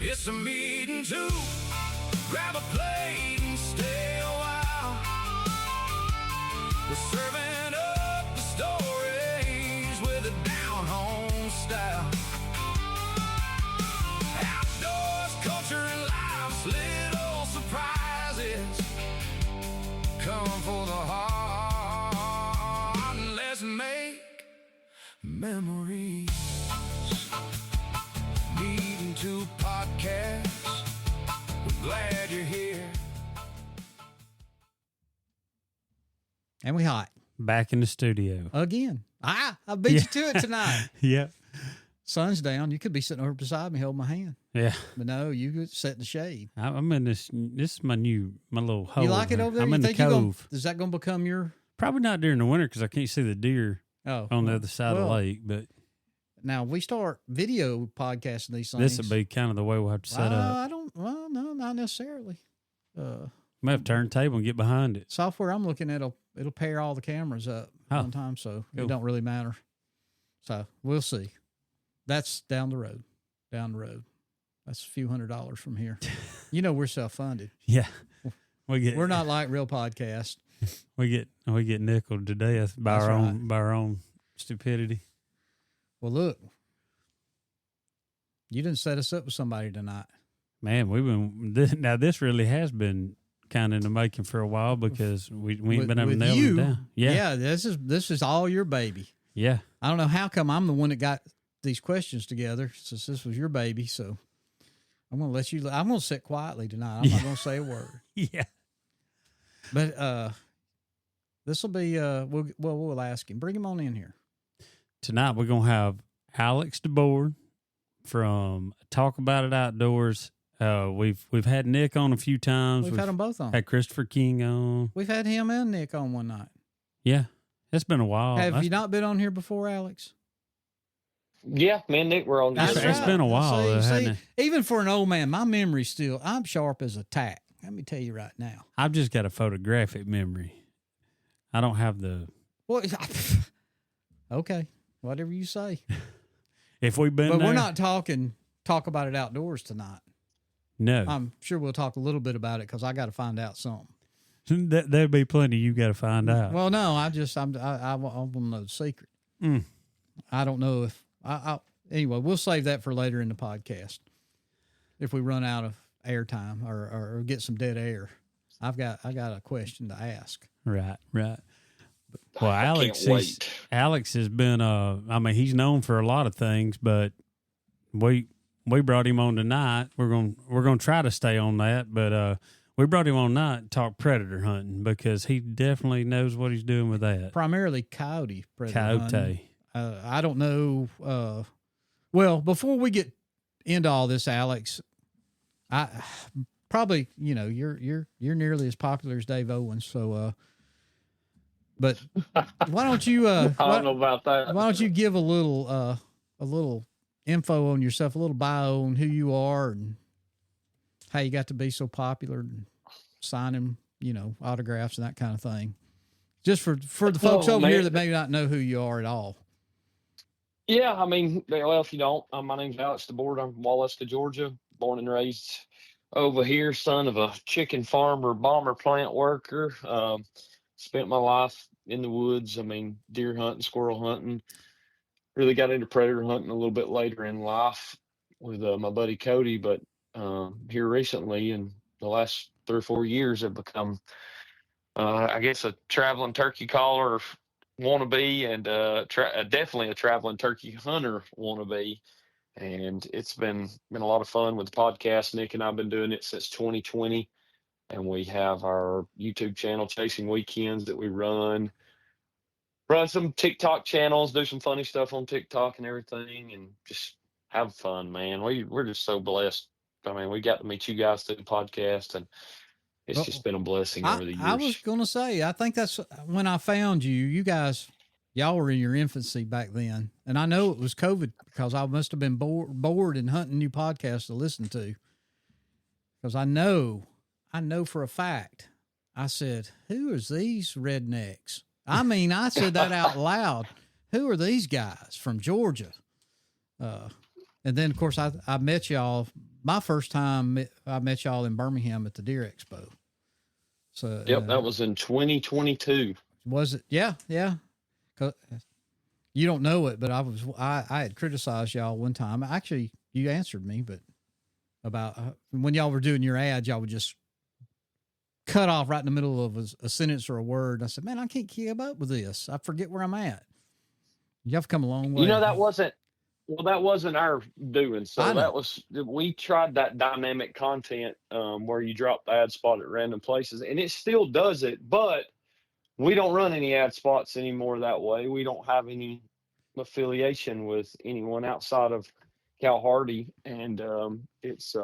It's a meeting too. Grab a plate and stay a while. We're serving up the stories with a down-home style. Outdoors, culture, and life's little surprises. Come for the heart and let's make memories. Meeting two podcasts. We're glad you're here. And we hot. Back in the studio. Again. I beat you to it tonight. Yep. Sun's down. You could be sitting over beside me holding my hand. Yeah. But no, you could sit in the shade. I'm in this. This is my little hole. You like it over there? I'm you in think the you're cove. is that going to become your... Probably not during the winter because I can't see the deer on the other side of the well, lake. But now we start video podcasting these things. this would be kind of the way we'll have to set up. Well, no, not necessarily. Might have to turn the table and get behind it. Software I'm looking at, it'll pair all the cameras up one time, so cool. It don't really matter. So we'll see. That's down the road. That's a few $100s from here. You know, we're self-funded. Yeah. We're not like real podcasts. We get nickeled to death by our own stupidity. Well, look, you didn't set us up with somebody tonight. Man, this really has been kind of in the making for a while because we ain't been able to nail it down. Yeah, this is all your baby. Yeah. I don't know how come I'm the one that got these questions together since this was your baby. So I'm going to let you. I'm going to sit quietly tonight. I'm not going to say a word. Yeah. But this will be. We'll ask him. Bring him on in here tonight. We're going to have Alex Debord from Talk About It Outdoors. We've had Nick on a few times. We've had them both on. Had Christopher King on. We've had him and Nick on one night. Yeah, it's been a while. Have you not been on here before, Alex? Yeah, me and Nick were on. It's been a while. See, even for an old man, my memory's still. I'm sharp as a tack. Let me tell you right now. I've just got a photographic memory. I don't have the. Well, okay, whatever you say. If we've been, we're not talk about it outdoors tonight. No, I'm sure we'll talk a little bit about it because I got to find out something. There'll be plenty you got to find out. Well, no, I want to know the secret. I don't know if anyway. We'll save that for later in the podcast. If we run out of airtime or get some dead air, I got a question to ask. Right. Well, Alex has been. I mean, he's known for a lot of things, but we brought him on tonight. We're gonna try to stay on that, but we brought him on tonight to talk predator hunting because he definitely knows what he's doing with that. Primarily coyote predator hunting. I don't know. Well, before we get into all this, Alex, I probably you're nearly as popular as Dave Owens, so. But why don't you? I don't know about that. Why don't you give a little info on yourself, a little bio on who you are and how you got to be so popular and signing, autographs and that kind of thing. Just for the folks over here that may not know who you are at all. Yeah, I mean, well, if you don't, my name's Alex Debord. I'm from Waleska, Georgia, born and raised over here, son of a chicken farmer, bomber plant worker. Spent my life in the woods. I mean, deer hunting, squirrel hunting. Really got into predator hunting a little bit later in life with my buddy Cody. But here recently, in the last 3 or 4 years, I've become, I guess, a traveling turkey caller wannabe and definitely a traveling turkey hunter wannabe. And it's been a lot of fun with the podcast. Nick and I have been doing it since 2020. And we have our YouTube channel, Chasing Weekends, that we run some TikTok channels, do some funny stuff on TikTok and everything, and just have fun, man. We're just so blessed. I mean, we got to meet you guys through the podcast, and it's just been a blessing over the years. I was going to say, I think that's when I found you. You guys, y'all were in your infancy back then. And I know it was COVID because I must have been bored and hunting new podcasts to listen to. Because I know for a fact, I said, who is these rednecks? I mean, I said that out loud. Who are these guys from Georgia? And then, of course, I met y'all my first time I met y'all in Birmingham at the Deer Expo. So Yep, that was in 2022. Was it? Yeah, yeah. 'Cause you don't know it, but I had criticized y'all one time. Actually, you answered me, but about when y'all were doing your ads, y'all would just cut off right in the middle of a sentence or a word. I said, man, I can't keep up with this. I forget where I'm at. Y'all have come a long way. That wasn't our doing. So we tried that dynamic content where you drop the ad spot at random places, and it still does it, but we don't run any ad spots anymore that way. We don't have any affiliation with anyone outside of Cal Hardy, and it's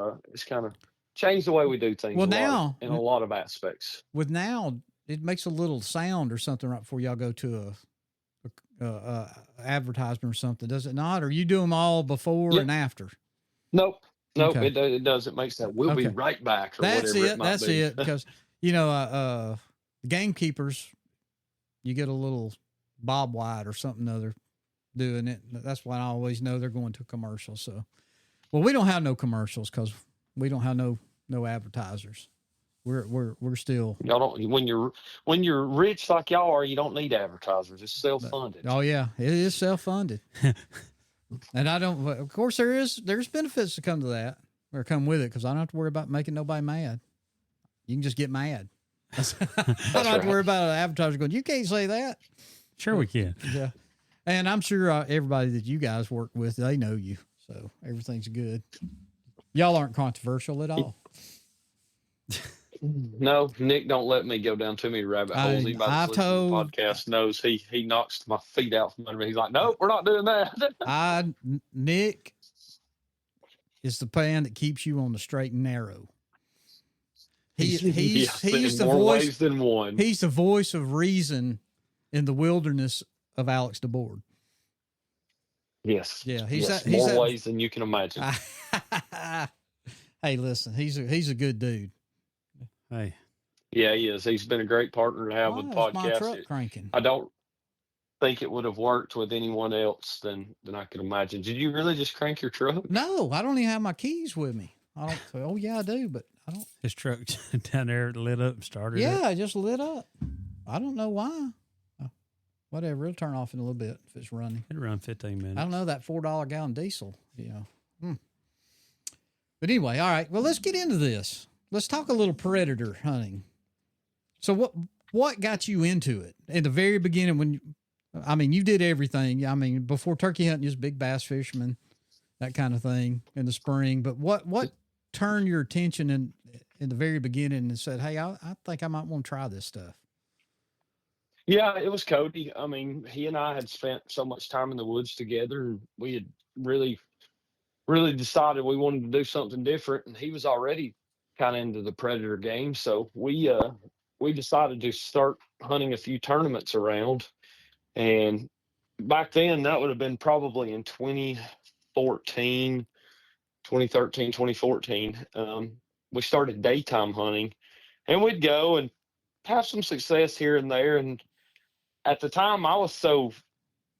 kind of changed the way we do things. Well, in a lot of aspects. With now, it makes a little sound or something right before y'all go to a advertisement or something, does it not? Or you do them all before and after? Nope, Okay. It does. It makes that. We'll be right back. Or That's whatever it. That's it. Because the gamekeepers, you get a little Bob White or something other doing it. That's why I always know they're going to a commercial. So, well, we don't have no commercials because we don't have no advertisers. We're still, y'all don't, when you're rich like y'all are, you don't need advertisers. It's self-funded. Oh yeah, it is self-funded. And I don't, of course there's benefits to come to that or come with it, because I don't have to worry about making nobody mad. You can just get mad. I don't have to worry about an advertiser going, you can't say that. Sure we can. Yeah. And I'm sure everybody that you guys work with, they know you. So everything's good. Y'all aren't controversial at all. No, Nick don't let me go down too many rabbit holes. Anybody that's listening to the podcast knows he knocks my feet out from under me. He's like, nope, we're not doing that. Nick is the man that keeps you on the straight and narrow. He's the more voice ways than one. He's the voice of reason in the wilderness of Alex Debord. Yes. Yeah. He's more ways than you can imagine. Hey, listen, he's a good dude. Hey. Yeah, he is. He's been a great partner to have with the podcast. My truck cranking. I don't think it would have worked with anyone else than I could imagine. Did you really just crank your truck? No, I don't even have my keys with me. I don't. Oh yeah, I do, but I don't. His truck down there lit up and started. Yeah, it just lit up. I don't know why. Whatever, it'll turn off in a little bit if it's running. It'll run 15 minutes. I don't know, that $4 gallon diesel. But anyway, all right. Well, let's get into this. Let's talk a little predator hunting. So what got you into it in the very beginning? You did everything. I mean, before turkey hunting, you was a big bass fisherman, that kind of thing in the spring. But what turned your attention in the very beginning and said, hey, I think I might want to try this stuff? Yeah, it was Cody. I mean, he and I had spent so much time in the woods together, and we had really, really decided we wanted to do something different. And he was already kind of into the predator game, so we decided to start hunting a few tournaments around. And back then, that would have been probably in 2013, 2014. We started daytime hunting, and we'd go and have some success here and there. And at the time, I was so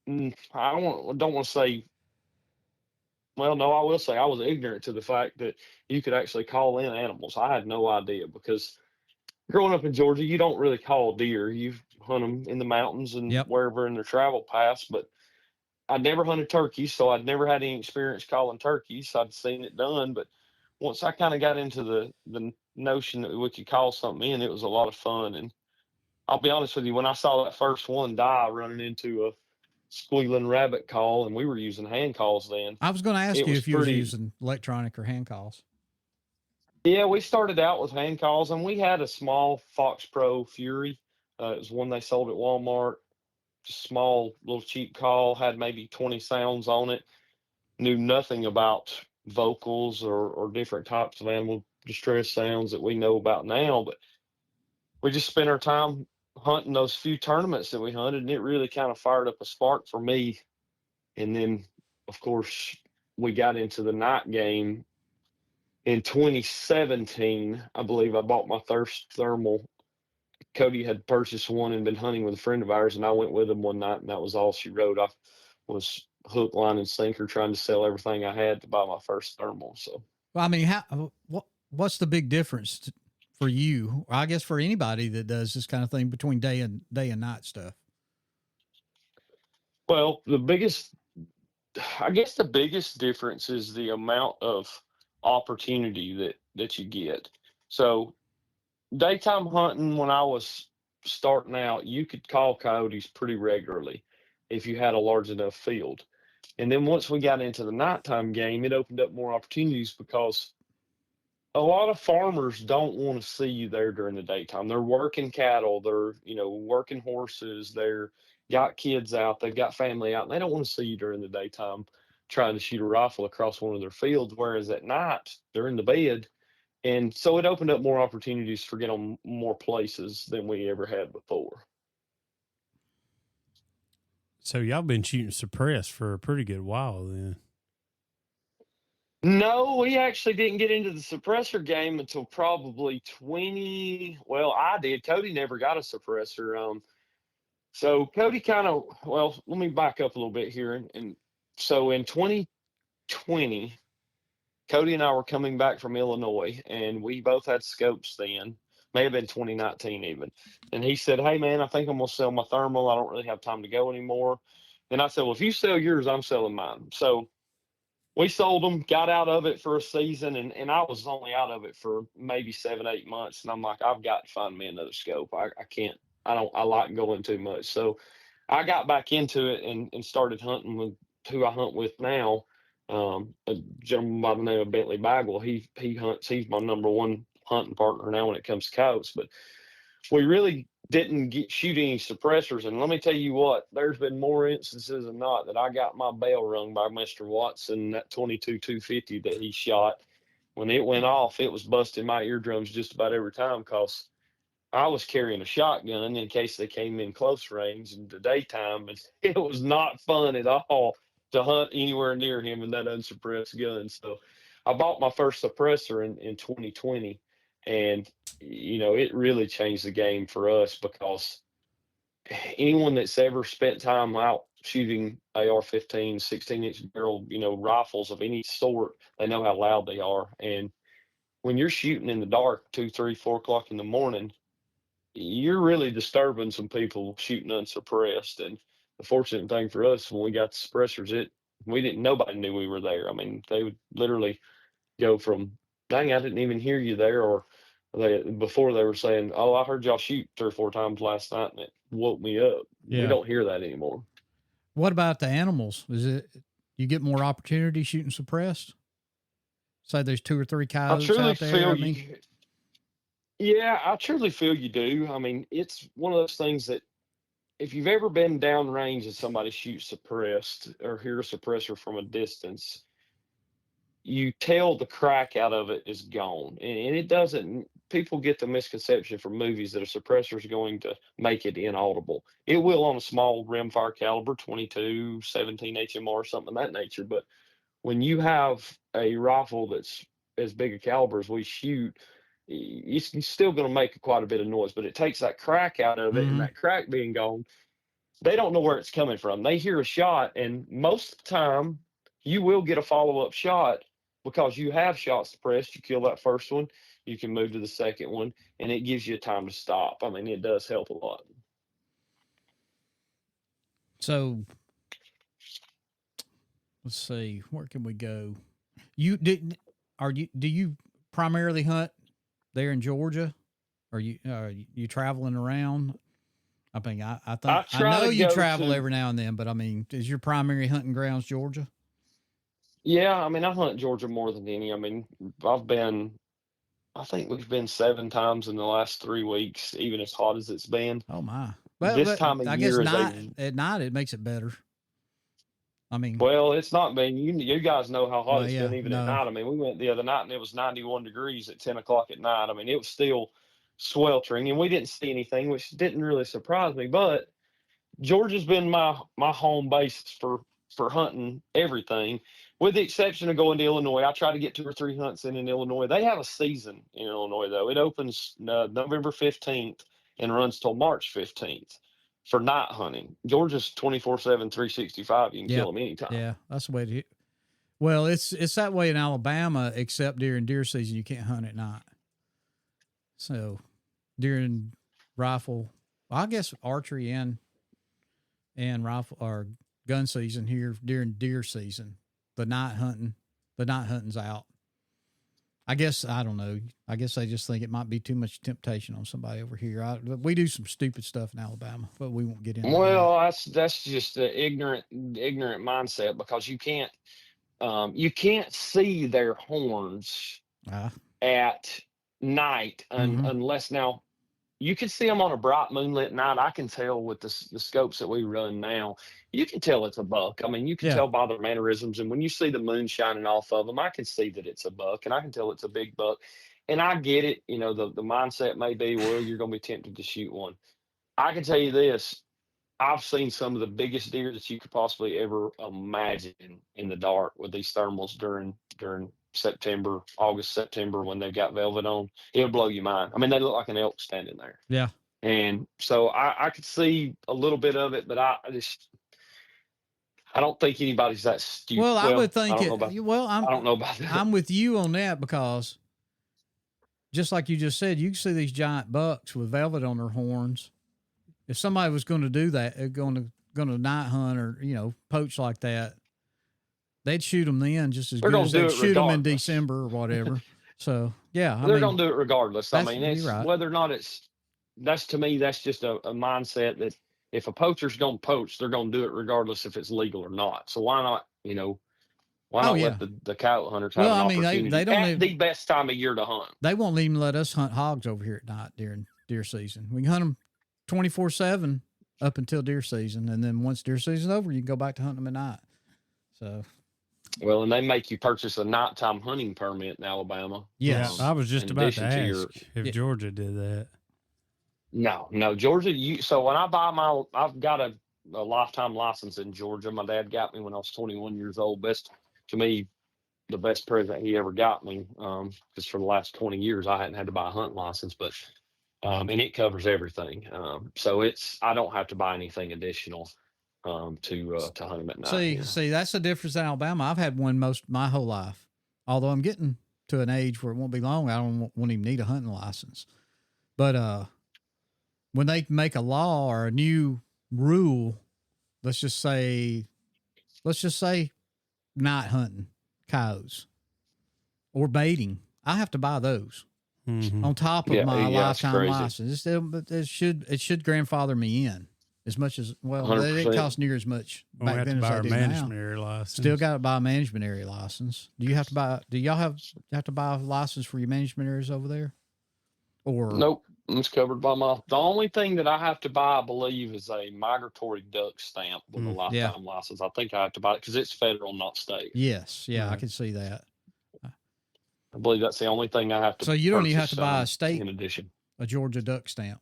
I don't want to say. Well, no, I will say I was ignorant to the fact that you could actually call in animals. I had no idea, because growing up in Georgia, you don't really call deer. You hunt them in the mountains and wherever in their travel paths. But I'd never hunted turkeys, so I'd never had any experience calling turkeys. I'd seen it done, but once I kind of got into the notion that we could call something in, it was a lot of fun. And I'll be honest with you, when I saw that first one die running into a squealing rabbit call, and we were using hand calls then. I was going to ask you if you were using electronic or hand calls. Yeah, we started out with hand calls, and we had a small Fox Pro Fury. It was one they sold at Walmart. Just small, little cheap call, had maybe 20 sounds on it. Knew nothing about vocals or different types of animal distress sounds that we know about now, but we just spent our time hunting those few tournaments that we hunted, and it really kind of fired up a spark for me. And then, of course, we got into the night game in 2017. I believe I bought my first thermal. Cody had purchased one and been hunting with a friend of ours, and I went with him one night, and that was all she wrote. I was hook, line, and sinker trying to sell everything I had to buy my first thermal. So Well, I mean, what's the big difference for you? I guess for anybody that does this kind of thing between day and night stuff. Well, I guess the biggest difference is the amount of opportunity that you get. So daytime hunting, when I was starting out, you could call coyotes pretty regularly if you had a large enough field. And then once we got into the nighttime game, it opened up more opportunities because a lot of farmers don't want to see you there during the daytime. They're working cattle, they're, working horses, they're got kids out, they've got family out, and they don't want to see you during the daytime trying to shoot a rifle across one of their fields. Whereas at night, they're in the bed. And so it opened up more opportunities for get on more places than we ever had before. So y'all been shooting suppressed for a pretty good while then. No, we actually didn't get into the suppressor game until probably well, I did. Cody never got a suppressor. So Cody well, let me back up a little bit here. And so in 2020, Cody and I were coming back from Illinois, and we both had scopes then. May have been 2019 even. And he said, "Hey, man, I think I'm going to sell my thermal. I don't really have time to go anymore." And I said, "Well, if you sell yours, I'm selling mine." So we sold them, got out of it for a season, and I was only out of it for maybe 7, 8 months. And I'm like, I've got to find me another scope. I can't, I like going too much. So I got back into it and started hunting with who I hunt with now. A gentleman by the name of Bentley Bagwell. He hunts, he's my number one hunting partner now when it comes to coyotes. But we really didn't shoot any suppressors. And let me tell you what, there's been more instances than not that I got my bell rung by Mr. Watson, that 22-250 that he shot. When it went off, it was busting my eardrums just about every time because I was carrying a shotgun in case they came in close range in the daytime. And it was not fun at all to hunt anywhere near him in that unsuppressed gun. So I bought my first suppressor in 2020. And it really changed the game for us because anyone that's ever spent time out shooting AR-15, 16-inch barrel, rifles of any sort, they know how loud they are. And when you're shooting in the dark, 2, 3, 4 o'clock in the morning, you're really disturbing some people shooting unsuppressed. And the fortunate thing for us, when we got the suppressors, nobody knew we were there. I mean, they would literally go from, "Dang, I didn't even hear you there," or before they were saying, "Oh, I heard y'all shoot 3 or 4 times last night and it woke me up." Yeah. We don't hear that anymore. What about the animals? Is it you get more opportunity shooting suppressed? Say there's 2 or 3 coyotes out there. Yeah, I truly feel you do. I mean, it's one of those things that if you've ever been downrange and somebody shoots suppressed or hear a suppressor from a distance, you tell the crack out of it is gone. And it doesn't, people get the misconception from movies that a suppressor is going to make it inaudible. It will on a small rimfire caliber, 22, 17 HMR, something of that nature. But when you have a rifle that's as big a caliber as we shoot, it's still going to make quite a bit of noise, but it takes that crack out of it, and that crack being gone, they don't know where it's coming from. They hear a shot, and most of the time, you will get a follow-up shot because you have shot suppressed. You kill that first one, you can move to the second one, and it gives you time to stop. I mean, it does help a lot. So let's see, where can we go? Do you primarily hunt there in Georgia? Are you traveling around? I mean, I know you travel every now and then, but I mean, is your primary hunting grounds Georgia? Yeah, I mean, I hunt Georgia more than any. I mean, I think we've been 7 times in the last 3 weeks, even as hot as it's been. Oh my! This time of year, at night it makes it better. I mean, well, it's not been. You guys know how hot it's been even at night. I mean, we went the other night and it was 91 degrees at 10 o'clock at night. I mean, it was still sweltering, and we didn't see anything, which didn't really surprise me. But Georgia's been my home base for hunting everything, with the exception of going to Illinois. I try to get 2 or 3 hunts in Illinois. They have a season in Illinois, though. It opens November 15th and runs till March 15th for night hunting. Georgia's 24/7, 365. You can kill them anytime. Yeah, that's the way to. Well, it's that way in Alabama, except during deer season, you can't hunt at night. So during rifle, well, I guess archery and rifle or gun season here during deer season, the night hunting's out. I guess I don't know. I guess I just think it might be too much temptation on somebody over here. We do some stupid stuff in Alabama, but we won't get into that. Well, that's just the ignorant mindset, because you can't see their horns at night unless now you can see them on a bright moonlit night. I can tell with the scopes that we run now. You can tell it's a buck. I mean, you can tell by their mannerisms, and when you see the moon shining off of them, I can see that it's a buck, and I can tell it's a big buck. And I get it. You know, the mindset may be, well, you're going to be tempted to shoot one. I can tell you this. I've seen some of the biggest deer that you could possibly ever imagine in the dark with these thermals during September, August, September, when they've got velvet on. It'll blow your mind. I mean, they look like an elk standing there. Yeah. And so I could see a little bit of it, but I don't think anybody's that stupid. Well, I would think I don't know about that. I'm with you on that, because just like you just said, you can see these giant bucks with velvet on their horns. If somebody was going to do that, going to night hunt or, poach like that, they'd shoot them then just as good as they'd shoot them in December or whatever. So, yeah. They're going to do it regardless. I mean, it's right. Whether or not that's to me, that's just a mindset that if a poacher's going to poach, they're going to do it regardless if it's legal or not. So why not, let the coyote hunters have an opportunity they don't at the best time of year to hunt? They won't even let us hunt hogs over here at night during deer season. We can hunt them 24/7 up until deer season, and then once deer season's over, you can go back to hunting them at night. So, well, and they make you purchase a nighttime hunting permit in Alabama. Yes, I was just about to ask if Georgia did that. No, Georgia. So when I buy I've got a lifetime license in Georgia. My dad got me when I was 21 years old. To me, the best present he ever got me. Because for the last 20 years, I hadn't had to buy a hunting license, but. And it covers everything. So I don't have to buy anything additional to hunt them at night. See, that's the difference in Alabama. I've had one my whole life. Although I'm getting to an age where it won't be long, I won't even need a hunting license. But when they make a law or a new rule, let's just say night hunting coyotes or baiting, I have to buy those. Mm-hmm. On top of my lifetime license. It should grandfather me in as much as, well, 100%. They didn't cost near as much back then as they do now. Management area license. Still got to buy a management area license. Do y'all have to buy a license for your management areas over there? Or nope, it's covered by the only thing that I have to buy, I believe, is a migratory duck stamp with a lifetime license. I think I have to buy it because it's federal, not state. Yes, I can see that. I believe that's the only thing I have to. So you don't even have to buy a state in addition, a Georgia duck stamp.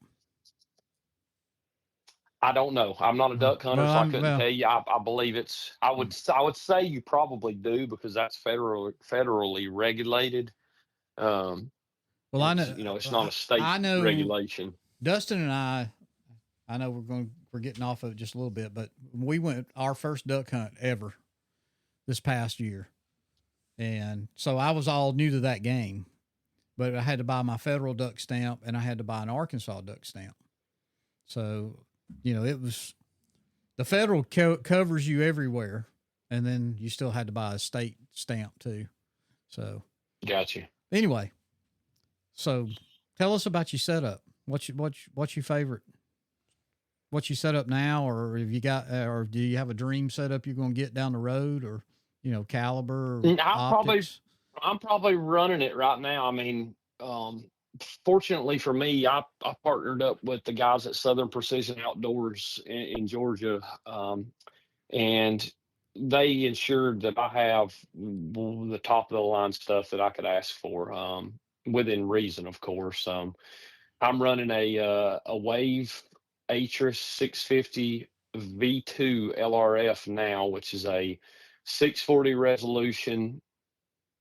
I don't know. I'm not a duck hunter, so I couldn't tell you. I believe it's. I would say you probably do because that's federally regulated. Well, I know. It's not a state regulation. Dustin and I know we're getting off of it just a little bit, but we went our first duck hunt ever this past year. And so I was all new to that game, but I had to buy my federal duck stamp and I had to buy an Arkansas duck stamp. So, it was the federal covers you everywhere. And then you still had to buy a state stamp too. So gotcha. Anyway, so tell us about your setup. What's your favorite? What you set up now, or have you got, or do you have a dream setup you're going to get down the road, or caliber? I'm probably running it right now. I mean, fortunately for me, I partnered up with the guys at Southern Precision Outdoors in Georgia, and they ensured that I have the top of the line stuff that I could ask for, within reason, of course. I'm running a Wave Atris 650 V2 LRF now, which is a 640 resolution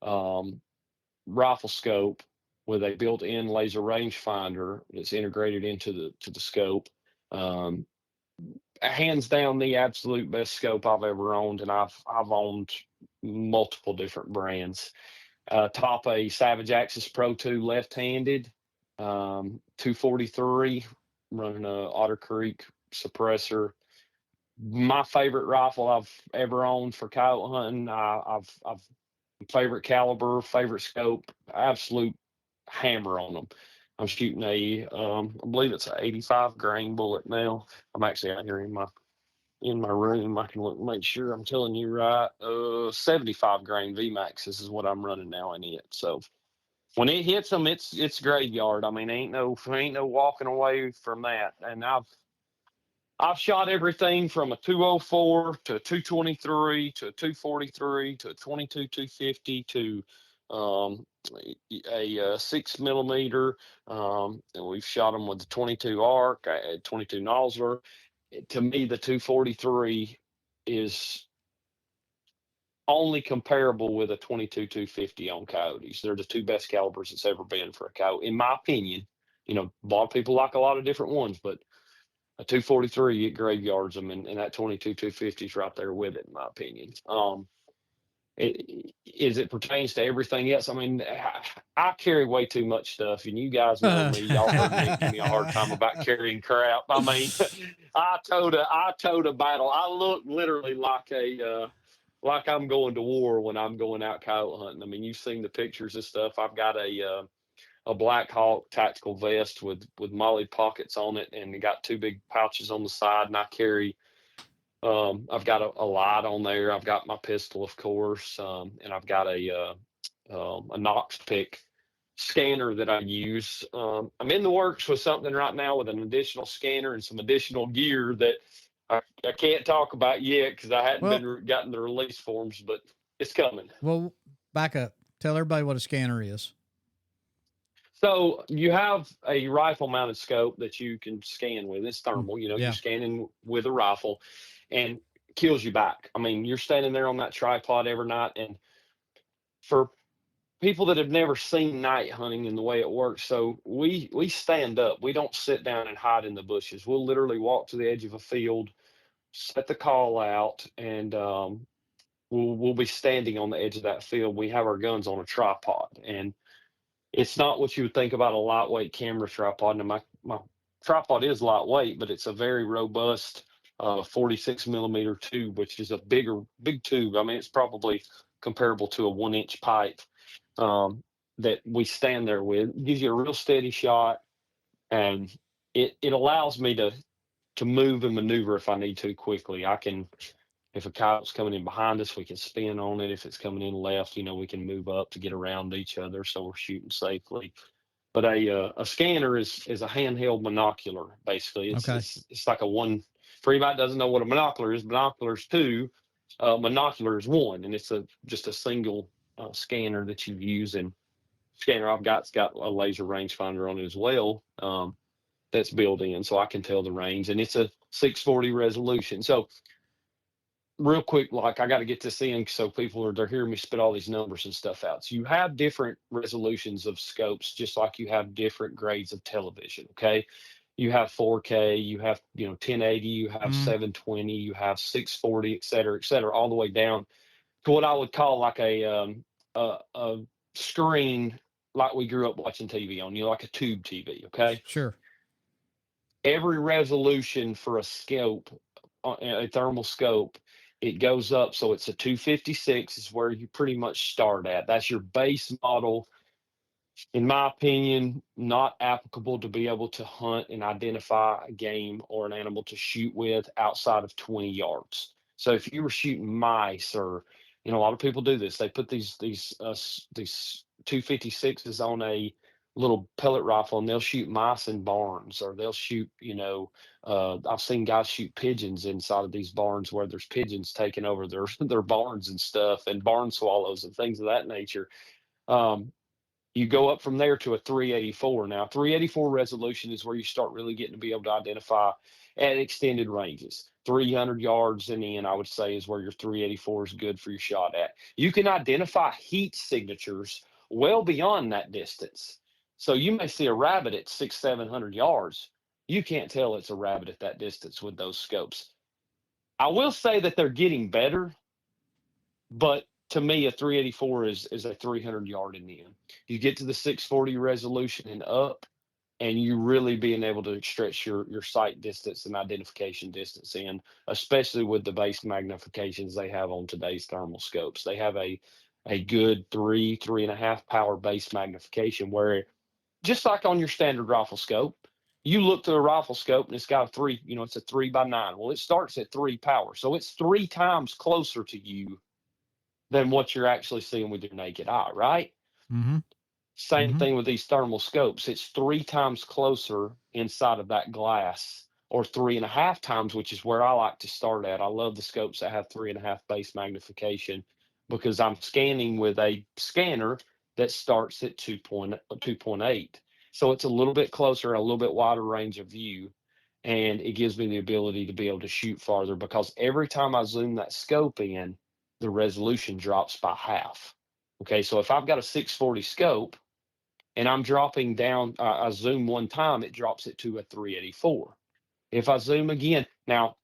rifle scope with a built-in laser rangefinder that's integrated into the scope. hands down the absolute best scope I've ever owned, and I've owned multiple different brands. Top a Savage Axis Pro 2 left-handed, 243, running a Otter Creek suppressor. My favorite rifle I've ever owned for coyote hunting. I've favorite caliber, favorite scope, absolute hammer on them. I'm shooting I believe it's an 85 grain bullet now. I'm actually out here in my room. I can look, make sure I'm telling you right. 75 grain VMAX is what I'm running now in it. So when it hits them, it's graveyard. I mean, ain't no walking away from that. And I've shot everything from a 204 to a 223 to a 243 to a 22 250 to a 6 millimeter. And we've shot them with the 22 arc, 22 Nosler. To me, the 243 is only comparable with a 22 250 on coyotes. They're the two best calibers it's ever been for a coyote, in my opinion. You know, a lot of people like a lot of different ones, but a 243, it graveyards them, and that 22 250 is right there with it, in my opinion. As it pertains to everything else, I mean, I carry way too much stuff, and you guys know me. Y'all heard Nick give me a hard time about carrying crap. I mean, I towed a battle. I look literally like I'm going to war when I'm going out coyote hunting. I mean, you've seen the pictures and stuff. I've got a Black Hawk tactical vest with molly pockets on it, and it got two big pouches on the side, and I carry I've got a light on there. I've got my pistol, of course, and I've got a Knox pick scanner that I use. I'm in the works with something right now with an additional scanner and some additional gear that I can't talk about yet because I hadn't gotten the release forms, but it's coming. Well, back up. Tell everybody what a scanner is. So you have a rifle mounted scope that you can scan with. It's thermal, you're scanning with a rifle and kills you back. I mean, you're standing there on that tripod every night. And for people that have never seen night hunting and the way it works, so we stand up. We don't sit down and hide in the bushes. We'll literally walk to the edge of a field, set the call out, and we'll be standing on the edge of that field. We have our guns on a tripod, and it's not what you would think about a lightweight camera tripod. Now, my tripod is lightweight, but it's a very robust 46 millimeter tube, which is a big tube. I mean, it's probably comparable to a 1-inch pipe that we stand there with. It gives you a real steady shot, and it allows me to move and maneuver if I need to quickly. I can, if a coyote's coming in behind us, we can spin on it. If it's coming in left, we can move up to get around each other, so we're shooting safely. But a scanner is a handheld monocular, basically. It's like a one. For anybody that doesn't know what a monocular is, binoculars 2, monocular is 1, and it's just a single scanner that you use. And scanner I've got's got a laser rangefinder on it as well. That's built in, so I can tell the range, and it's a 640 resolution. So real quick, like, I got to get this in so they're hearing me spit all these numbers and stuff out. So you have different resolutions of scopes, just like you have different grades of television. Okay. You have 4K, you have, 1080, you have 720, you have 640, et cetera, all the way down to what I would call like a screen, like we grew up watching TV on, like a tube TV. Okay. Sure. Every resolution for a scope, a thermal scope, it goes up. So it's a 256 is where you pretty much start at. That's your base model. In my opinion, not applicable to be able to hunt and identify a game or an animal to shoot with outside of 20 yards. So if you were shooting mice, or, a lot of people do this, they put these 256s on a little pellet rifle, and they'll shoot mice in barns, or they'll shoot, I've seen guys shoot pigeons inside of these barns where there's pigeons taking over their barns and stuff, and barn swallows and things of that nature. You go up from there to a 384. Now, 384 resolution is where you start really getting to be able to identify at extended ranges. 300 yards and in, I would say, is where your 384 is good for your shot at. You can identify heat signatures well beyond that distance. So you may see a rabbit at 600-700 yards. you can't tell it's a rabbit at that distance with those scopes. I will say that they're getting better, but to me, a 384 is a 300 yard in the end. You get to the 640 resolution and up, and you really being able to stretch your sight distance and identification distance in, especially with the base magnifications they have on today's thermal scopes. They have a good 3.5 power base magnification where, just like on your standard rifle scope, you look to the rifle scope and it's got a 3, it's a 3x9. Well, it starts at 3 power. So it's 3 times closer to you than what you're actually seeing with your naked eye, right? Mm-hmm. Same thing with these thermal scopes. It's 3 times closer inside of that glass, or 3.5 times, which is where I like to start at. I love the scopes that have 3.5 base magnification because I'm scanning with a scanner that starts at 2.8. So it's a little bit closer, a little bit wider range of view, and it gives me the ability to be able to shoot farther because every time I zoom that scope in, the resolution drops by half. Okay, so if I've got a 640 scope and I'm dropping down, I zoom one time, it drops it to a 384. If I zoom again, now,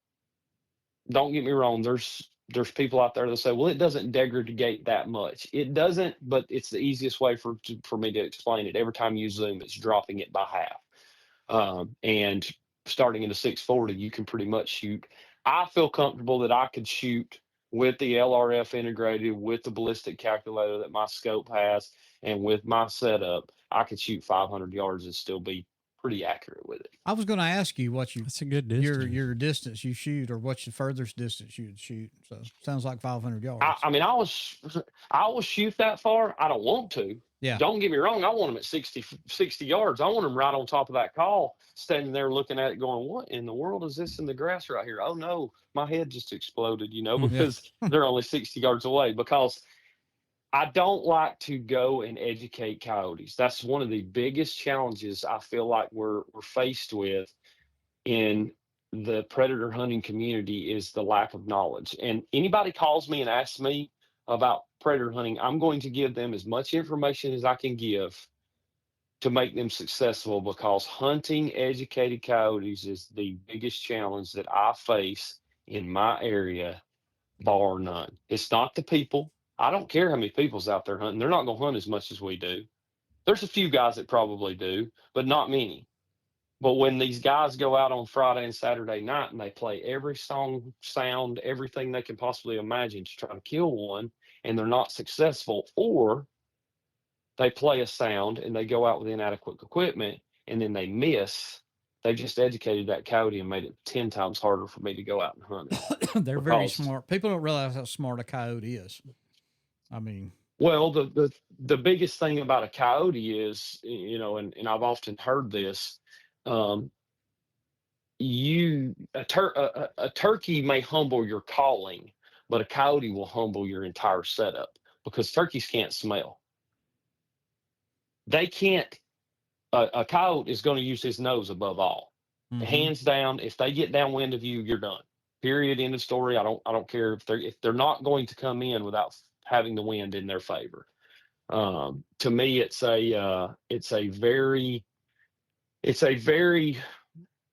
don't get me wrong, there's people out there that say, well, it doesn't degrade that much. It doesn't, but it's the easiest way for me to explain it. Every time you zoom, it's dropping it by half. And starting in the 640, you can pretty much shoot. I feel comfortable that I could shoot with the LRF integrated, with the ballistic calculator that my scope has, and with my setup, I could shoot 500 yards and still be pretty accurate with it. I was going to ask you what That's a good distance. your distance you shoot, or what's the furthest distance you'd shoot. So sounds like 500 yards. I mean, I will shoot that far. I don't want to. Yeah. Don't get me wrong. I want them at 60 yards. I want them right on top of that call, standing there looking at it going, what in the world is this in the grass right here? Oh, no, my head just exploded, because they're only 60 yards away. Because I don't like to go and educate coyotes. That's one of the biggest challenges I feel like we're faced with in the predator hunting community is the lack of knowledge. And anybody calls me and asks me about predator hunting, I'm going to give them as much information as I can give to make them successful, because hunting educated coyotes is the biggest challenge that I face in my area, bar none. It's not the people. I don't care how many people's out there hunting. They're not going to hunt as much as we do. There's a few guys that probably do, but not many. But when these guys go out on Friday and Saturday night and they play every song, sound, everything they can possibly imagine to try to kill one, and they're not successful, or they play a sound and they go out with inadequate equipment and then they miss, they just educated that coyote and made it 10 times harder for me to go out and hunt it. They're very smart. People don't realize how smart a coyote is. I mean, well, the biggest thing about a coyote is, and I've often heard this, a turkey may humble your calling, but a coyote will humble your entire setup, because turkeys can't smell. They can't. A coyote is going to use his nose above all. Hands down. If they get downwind of you, you're done. Period. End of story. I don't care if they're not going to come in without having the wind in their favor. To me, it's a very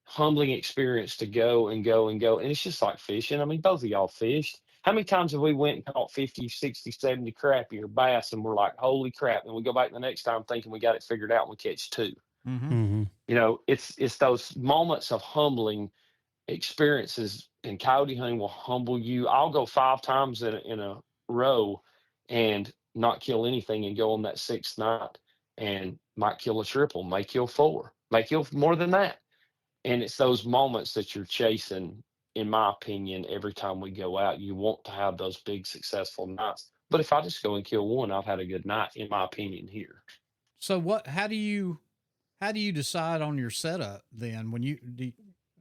humbling experience to go and go and go. And it's just like fishing. I mean, both of y'all fished. How many times have we went and caught 50, 60, 70 crappie or bass, and we're like, holy crap, and we go back the next time thinking we got it figured out and we catch 2. It's those moments of humbling experiences, and coyote hunting will humble you. I'll go 5 times in a row and not kill anything, and go on that 6th night and might kill a triple, may kill 4, may kill more than that. And it's those moments that you're chasing, in my opinion, every time we go out. You want to have those big successful nights. But if I just go and kill one, I've had a good night, in my opinion, here. So how do you decide on your setup then? When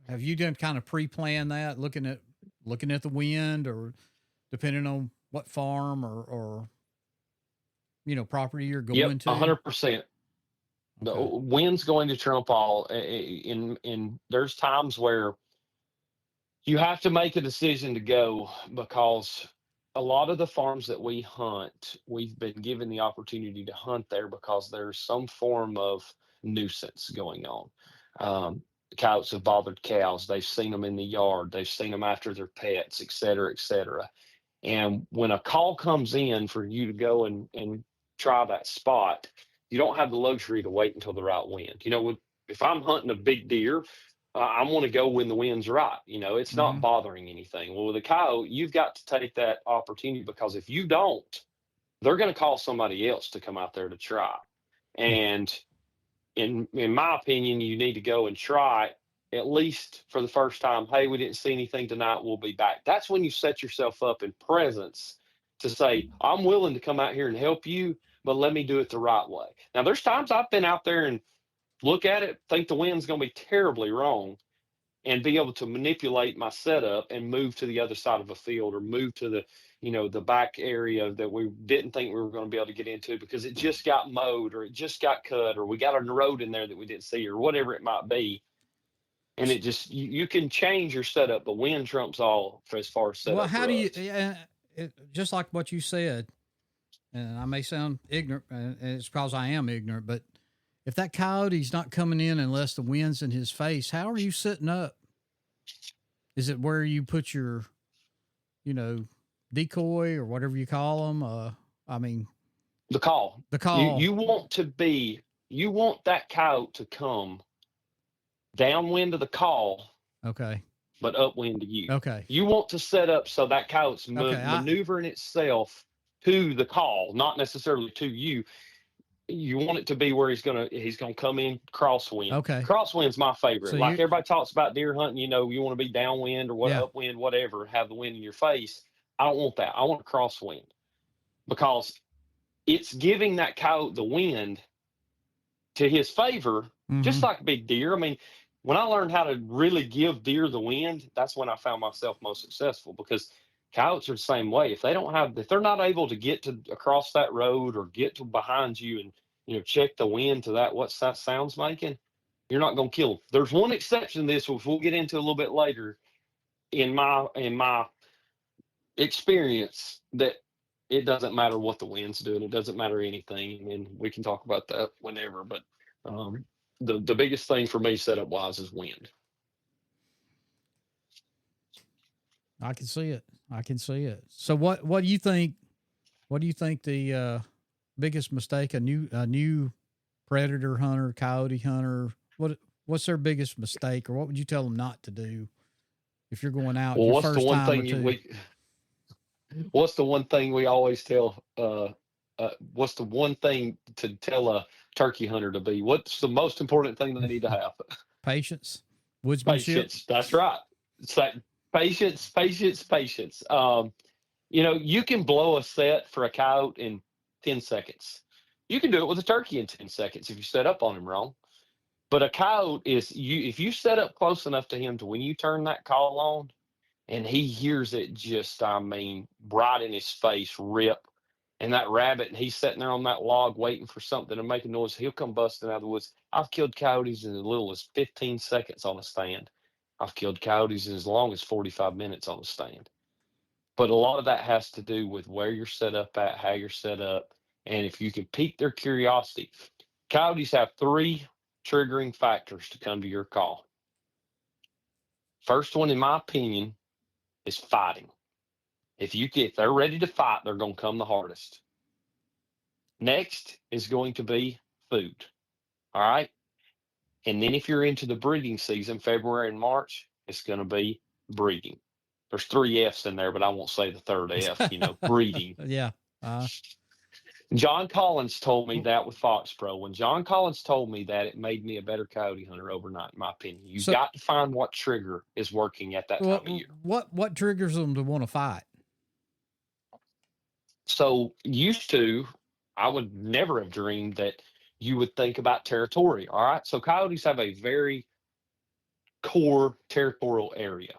have you done kind of pre-plan that, looking at the wind, or depending on what farm or property you're going to? 100%. The wind's going to trump all. In there's times where you have to make a decision to go, because a lot of the farms that we hunt, we've been given the opportunity to hunt there because there's some form of nuisance going on. coyotes have bothered cows. They've seen them in the yard. They've seen them after their pets, et cetera, et cetera. And when a call comes in for you to go and try that spot, you don't have the luxury to wait until the right wind. If I'm hunting a big deer, I want to go when the wind's right. It's not bothering anything. Well, with a coyote, you've got to take that opportunity, because if you don't, they're going to call somebody else to come out there to try. And in my opinion, you need to go and try at least for the first time. Hey, we didn't see anything tonight. We'll be back. That's when you set yourself up in presence to say, I'm willing to come out here and help you, but let me do it the right way. Now, there's times I've been out there and look at it, think the wind's going to be terribly wrong, and be able to manipulate my setup and move to the other side of a field, or move to the back area that we didn't think we were going to be able to get into because it just got mowed, or it just got cut, or we got a road in there that we didn't see, or whatever it might be. And it just, you can change your setup, but wind trumps all as far as setup. Well, how do you, just like what you said, and I may sound ignorant, and it's because I am ignorant, but if that coyote's not coming in unless the wind's in his face, how are you setting up? Is it where you put your, decoy or whatever you call them? The call. You want that coyote to come downwind of the call. Okay. But upwind to you. Okay. You want to set up so that coyote's maneuvering itself to the call, not necessarily to you. You want it to be where he's gonna come in crosswind. Okay. Crosswind's my favorite. So everybody talks about deer hunting, you want to be downwind or upwind, whatever, have the wind in your face. I don't want that. I want a crosswind, because it's giving that coyote the wind to his favor, just like big deer. I mean, when I learned how to really give deer the wind, that's when I found myself most successful, because coyotes are the same way. If they're not able to get across that road or get to behind you and, check the wind to what's that sound's making, you're not going to kill them. There's one exception to this, which we'll get into a little bit later in my experience, that it doesn't matter what the wind's doing. It doesn't matter anything. And we can talk about that whenever, but, the biggest thing for me setup wise is wind. I can see it. So what do you think? What do you think the biggest mistake a new predator hunter, coyote hunter? What's their biggest mistake, or what would you tell them not to do if you're going out? Well, your what's first the one time thing what's the one thing we always tell? What's the one thing to tell a turkey hunter to be? What's the most important thing they need to have? Patience, woodsmanship. Patience. That's right. It's like patience. You can blow a set for a coyote in 10 seconds. You can do it with a turkey in 10 seconds if you set up on him wrong. But a coyote if you set up close enough to him to when you turn that call on and he hears it just, right in his face, rip, and that rabbit, and he's sitting there on that log waiting for something to make a noise, he'll come busting out of the woods. I've killed coyotes in as little as 15 seconds on a stand. I've killed coyotes in as long as 45 minutes on a stand. But a lot of that has to do with where you're set up at, how you're set up, and if you can pique their curiosity. Coyotes have 3 triggering factors to come to your call. First one, in my opinion, is fighting. If they're ready to fight, they're going to come the hardest. Next is going to be food. All right. And then if you're into the breeding season, February and March, it's going to be breeding. There's 3 F's in there, but I won't say the third F, breeding. Yeah. John Collins told me that with Fox Pro. When John Collins told me that, it made me a better coyote hunter overnight, in my opinion. You've got to find what trigger is working at that time of year. What triggers them to want to fight? So I would never have dreamed that you would think about territory. All right. So coyotes have a very core territorial area.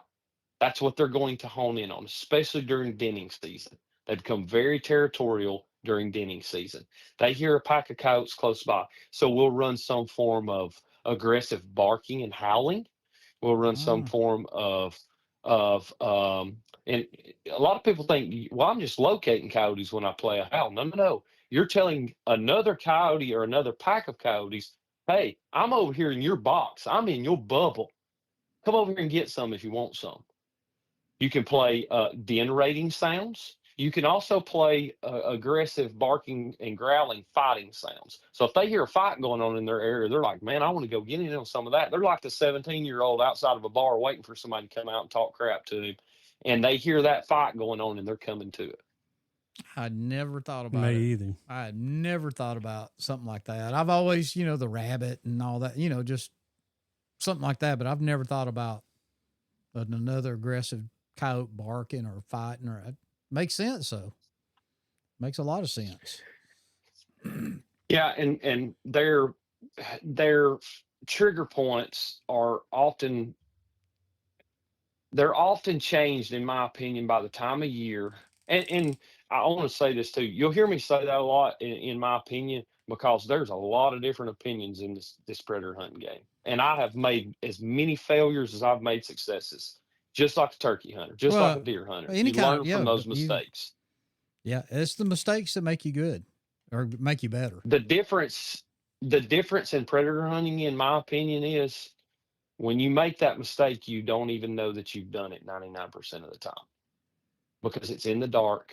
That's what they're going to hone in on, especially during denning season. They become very territorial during denning season. They hear a pack of coyotes close by. So we'll run some form of aggressive barking and howling. We'll run some form of and a lot of people think, well, I'm just locating coyotes when I play a howl. No. You're telling another coyote or another pack of coyotes Hey, I'm over here in your box. I'm in your bubble. Come over here and get some if you want some. You can play den rating sounds. You can also play aggressive barking and growling fighting sounds. So if they hear a fight going on in their area, they're like, man, I want to go get in on some of that. They're like the 17-year-old outside of a bar waiting for somebody to come out and talk crap to him. And they hear that fight going on and they're coming to it. I never thought about Me it. either. I had never thought about something like that. I've always, the rabbit and all that, just something like that. But I've never thought about another aggressive coyote barking or fighting. Or it makes sense. So makes a lot of sense. Yeah, and their trigger points are often they're often changed, in my opinion, by the time of year. And I want to say this too. You'll hear me say that a lot, in my opinion, because there's a lot of different opinions in this predator hunting game. And I have made as many failures as I've made successes, just like a turkey hunter, just like a Well, deer hunter. any You kind learn of, yeah, from those but mistakes. yeah, it's the mistakes that make you good or make you better. The difference in predator hunting, in my opinion, is when you make that mistake, you don't even know that you've done it 99% of the time, because it's in the dark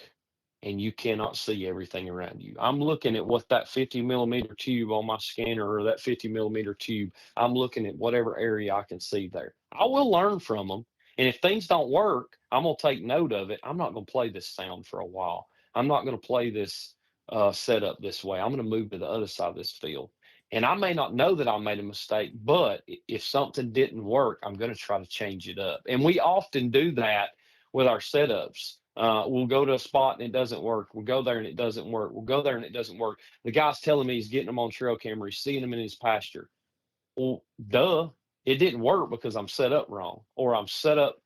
and you cannot see everything around you. I'm looking at what that 50 millimeter tube on my scanner, or that 50 millimeter tube. I'm looking at whatever area I can see there. I will learn from them. And if things don't work, I'm going to take note of it. I'm not going to play this sound for a while. I'm not going to play this setup this way. I'm going to move to the other side of this field. And I may not know that I made a mistake, but if something didn't work, I'm going to try to change it up. And we often do that with our setups. We'll go to a spot and it doesn't work. We'll go there and it doesn't work. We'll go there and it doesn't work. The guy's telling me he's getting them on trail camera. He's seeing them in his pasture. Well, duh, it didn't work because I'm set up wrong, or I'm set up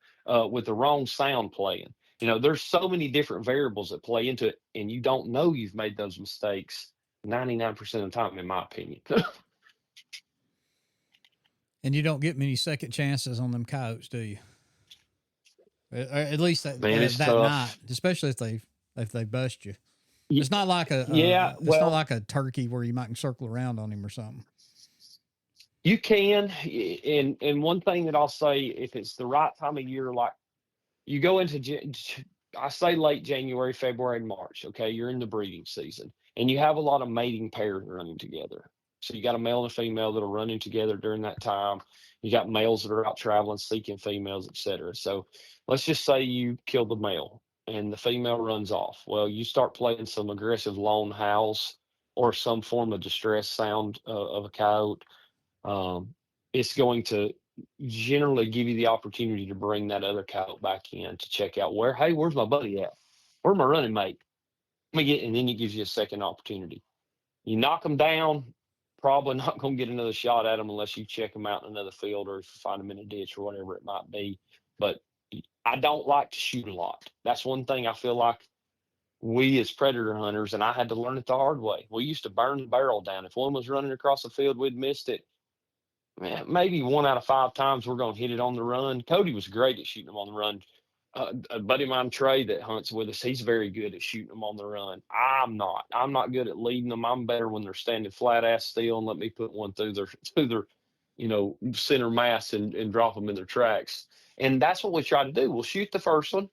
with the wrong sound playing. There's so many different variables that play into it, and you don't know you've made those mistakes 99% of the time, in my opinion. And you don't get many second chances on them coyotes, do you? At least that, Man, it's that tough. night, especially if they bust you. It's not like Yeah, it's not like a turkey where you might circle around on him or something. you can. And one thing that I'll say, if it's the right time of year, like you go into, I say late January, February, and March. Okay, you're in the breeding season, and you have a lot of mating pairs running together. So you got a male and a female that are running together during that time. You got males that are out traveling, seeking females, etc. So let's just say you kill the male and the female runs off. Well, you start playing some aggressive lone howls or some form of distress sound of a coyote. It's going to generally give you the opportunity to bring that other coyote back in to check out where's my buddy at? Where's my running mate? And then it gives you a second opportunity. You knock them down, probably not going to get another shot at them unless you check them out in another field, or if you find them in a ditch or whatever it might be. But I don't like to shoot a lot. That's one thing I feel like we as predator hunters, and I had to learn it the hard way. We used to burn the barrel down. If one was running across the field, we'd missed it. Man, maybe 1 out of 5 times we're going to hit it on the run. Cody was great at shooting them on the run. A buddy of mine, Trey, that hunts with us, he's very good at shooting them on the run. I'm not. I'm not good at leading them. I'm better when they're standing flat ass still and let me put one through their center mass and drop them in their tracks. And that's what we try to do. We'll shoot the first one.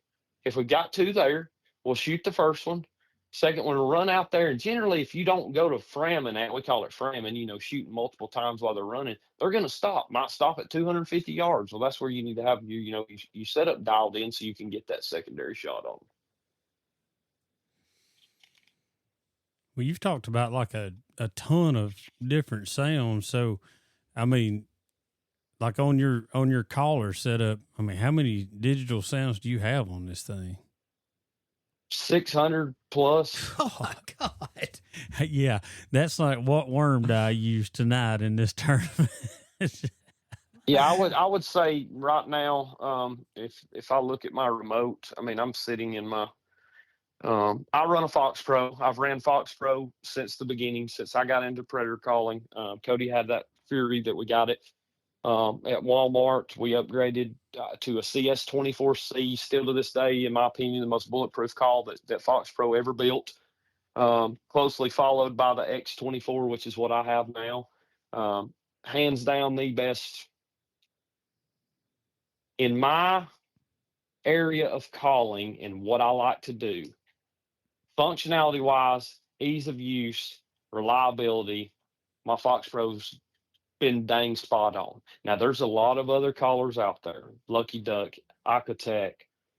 If we got 2 there, we'll shoot the first one. Second one will run out there, and generally, if you don't go to framming, we call it framming, shooting multiple times while they're running, they're going to stop. Might stop at 250 yards. Well, that's where you need to have you set up dialed in so you can get that secondary shot on them. Well, you've talked about like a ton of different sounds. So, I mean, like on your collar setup, I mean, how many digital sounds do you have on this thing? 600 plus. Oh my God. Yeah, that's like what worm did I use tonight in this tournament. Yeah, I would say right now, if I look at my remote, I mean, I'm sitting in my I run a Fox Pro. I've ran Fox Pro since the beginning, since I got into predator calling. Cody had that Fury that we got it at Walmart. We upgraded to a CS24C, still to this day, in my opinion, the most bulletproof call that Fox Pro ever built. Closely followed by the X24, which is what I have now. Hands down, the best in my area of calling and what I like to do. Functionality wise, ease of use, reliability, my Fox Pro's been dang spot on. Now, there's a lot of other callers out there, Lucky Duck, Icotech,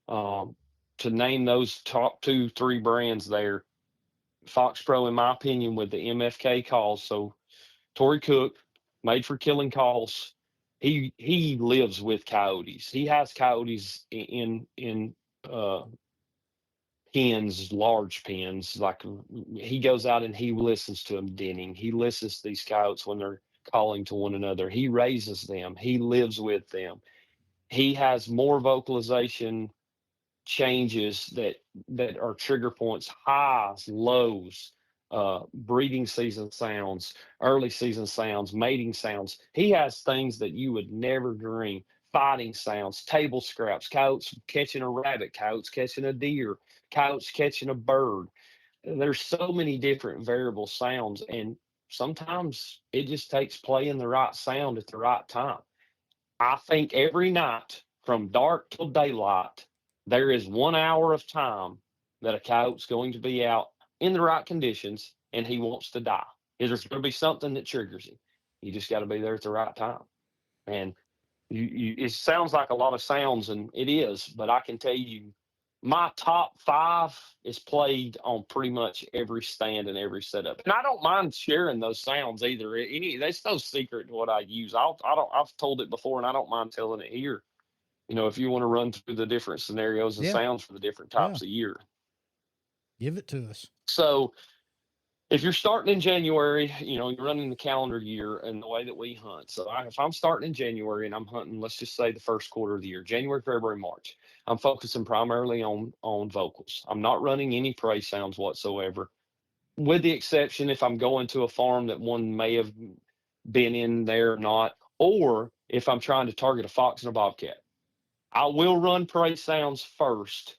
to name those top 2-3 brands there. Fox Pro, in my opinion, with the MFK calls. So Tory Cook, made for killing calls. He lives with coyotes. He has coyotes in pens, large pens. Like he goes out and he listens to them denning. He listens to these coyotes when they're calling to one another. He raises them. He lives with them. He has more vocalization changes that are trigger points, highs, lows, breeding season sounds, early season sounds, mating sounds. He has things that you would never dream. Fighting sounds, table scraps, coyotes catching a rabbit, coyotes catching a deer, coyotes catching a bird. There's so many different variable sounds, and sometimes it just takes playing the right sound at the right time. I think every night from dark till daylight, there is 1 hour of time that a coyote's going to be out in the right conditions and he wants to die. There's going to be something that triggers him. You just got to be there at the right time. And it sounds like a lot of sounds, and it is, but I can tell you my top 5 is played on pretty much every stand and every setup. And I don't mind sharing those sounds either. There's no secret to what I use. I've told it before, and I don't mind telling it here. If you want to run through the different scenarios and sounds for the different types of year. Give it to us. So if you're starting in January, you're running the calendar year and the way that we hunt. So if I'm starting in January and I'm hunting, let's just say the first quarter of the year, January, February, March, I'm focusing primarily on vocals. I'm not running any prey sounds whatsoever, with the exception if I'm going to a farm that one may have been in there or not, or if I'm trying to target a fox and a bobcat. I will run prey sounds first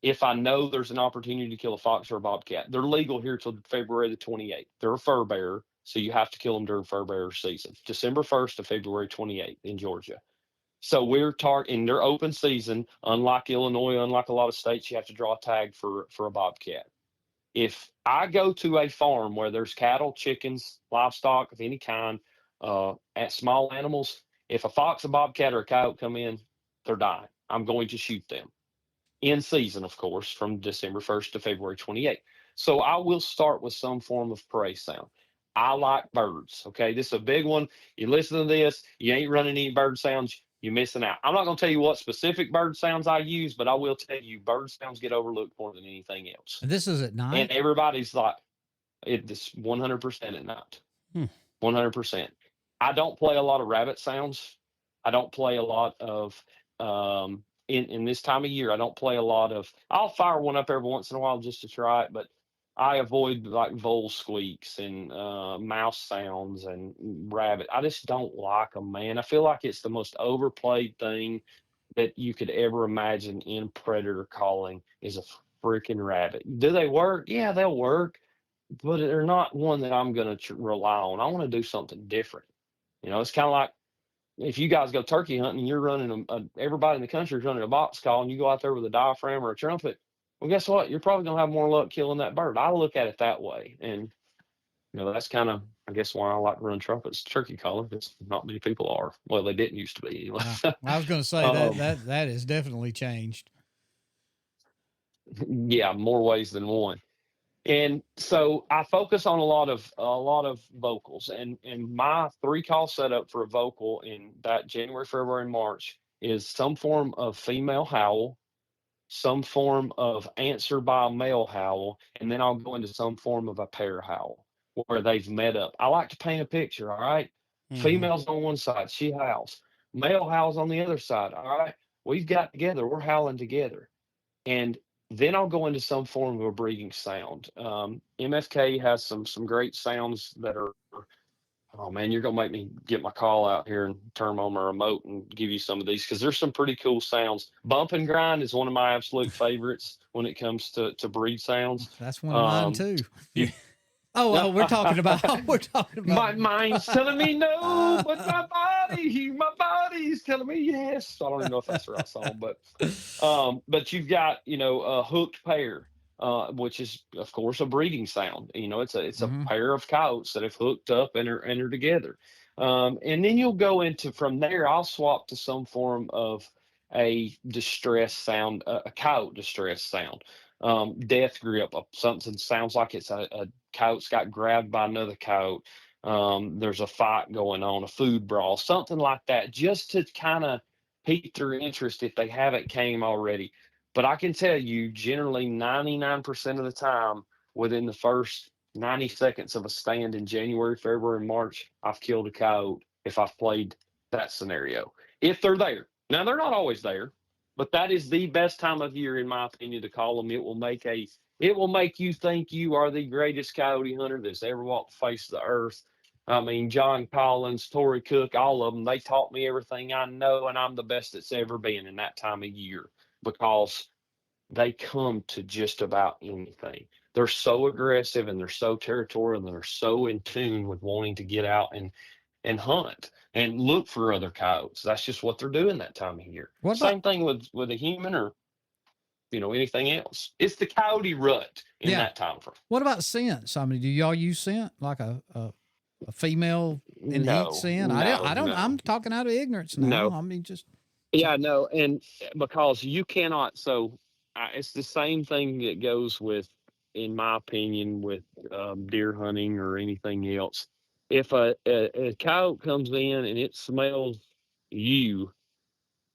if I know there's an opportunity to kill a fox or a bobcat. They're legal here till February the 28th. They're a fur bearer, so you have to kill them during fur bearer season, December 1st to February 28th in Georgia. So we're targeting their open season. Unlike Illinois, unlike a lot of states, you have to draw a tag for a bobcat. If I go to a farm where there's cattle, chickens, livestock of any kind, at small animals, if a fox, a bobcat, or a coyote come in, they're dying. I'm going to shoot them. In season, of course, from December 1st to February 28th. So I will start with some form of prey sound. I like birds. Okay, this is a big one. You listen to this, you ain't running any bird sounds, you're missing out. I'm not going to tell you what specific bird sounds I use, but I will tell you bird sounds get overlooked more than anything else. And this is at night? And everybody's like, it's 100% at night. 100%. I don't play a lot of rabbit sounds. I don't play a lot of in this time of year, I don't play a lot of. I'll fire one up every once in a while just to try it, but I avoid like vole squeaks and mouse sounds and rabbit. I just don't like them, man. I feel like it's the most overplayed thing that you could ever imagine in predator calling is a freaking rabbit. Do they work? Yeah, they'll work, but they're not one that I'm going to rely on. I want to do something different. It's kind of like if you guys go turkey hunting and you're running everybody in the country is running a box call and you go out there with a diaphragm or a trumpet, well, guess what? You're probably going to have more luck killing that bird. I look at it that way. And, that's kind of, I guess, why I like to run trumpets, turkey calling, because not many people are. Well, they didn't used to be anyway. I was going to say that has definitely changed. Yeah, more ways than one. And so I focus on a lot of vocals, and my 3-call setup for a vocal in that January, February, March is some form of female howl, some form of answer by a male howl, and then I'll go into some form of a pair howl where they've met up. I like to paint a picture. All right, female's on one side, she howls. Male howls on the other side. All right, we've got together. We're howling together, and then I'll go into some form of a breeding sound. MFK has some great sounds that are, oh man, you're going to make me get my call out here and turn on my remote and give you some of these because there's some pretty cool sounds. Bump and grind is one of my absolute favorites when it comes to breed sounds. That's one of mine too. Oh, we're talking about My mind's telling me no, but my body's telling me yes. I don't even know if that's the right song, but you've got, a hooked pair, which is of course a breeding sound. It's a Mhm. pair of coyotes that have hooked up and are together. And then you'll go into from there. I'll swap to some form of a distress sound, a coyote distress sound, death grip, something sounds like it's a coyote's got grabbed by another coyote. There's a fight going on, a food brawl, something like that, just to kind of pique their interest if they haven't came already. But I can tell you, generally 99% of the time, within the first 90 seconds of a stand in January, February, and March, I've killed a coyote if I've played that scenario. If they're there. Now, they're not always there, but that is the best time of year, in my opinion, to call them. It will make you think you are the greatest coyote hunter that's ever walked the face of the earth. I mean, John Collins, Tory Cook, all of them, they taught me everything I know, and I'm the best that's ever been in that time of year because they come to just about anything. They're so aggressive and they're so territorial and they're so in tune with wanting to get out and hunt and look for other coyotes. That's just what they're doing that time of year. What about Same thing with a human or anything else. It's the coyote rut in yeah? that time frame. What about scents? I mean, do y'all use scent like a female in heat No, scent? no, I don't. I'm no, talking out of ignorance now. no. I mean, just Yeah, no, and because you cannot. So it's the same thing that goes with, in my opinion, with deer hunting or anything else. If a coyote comes in and it smells you,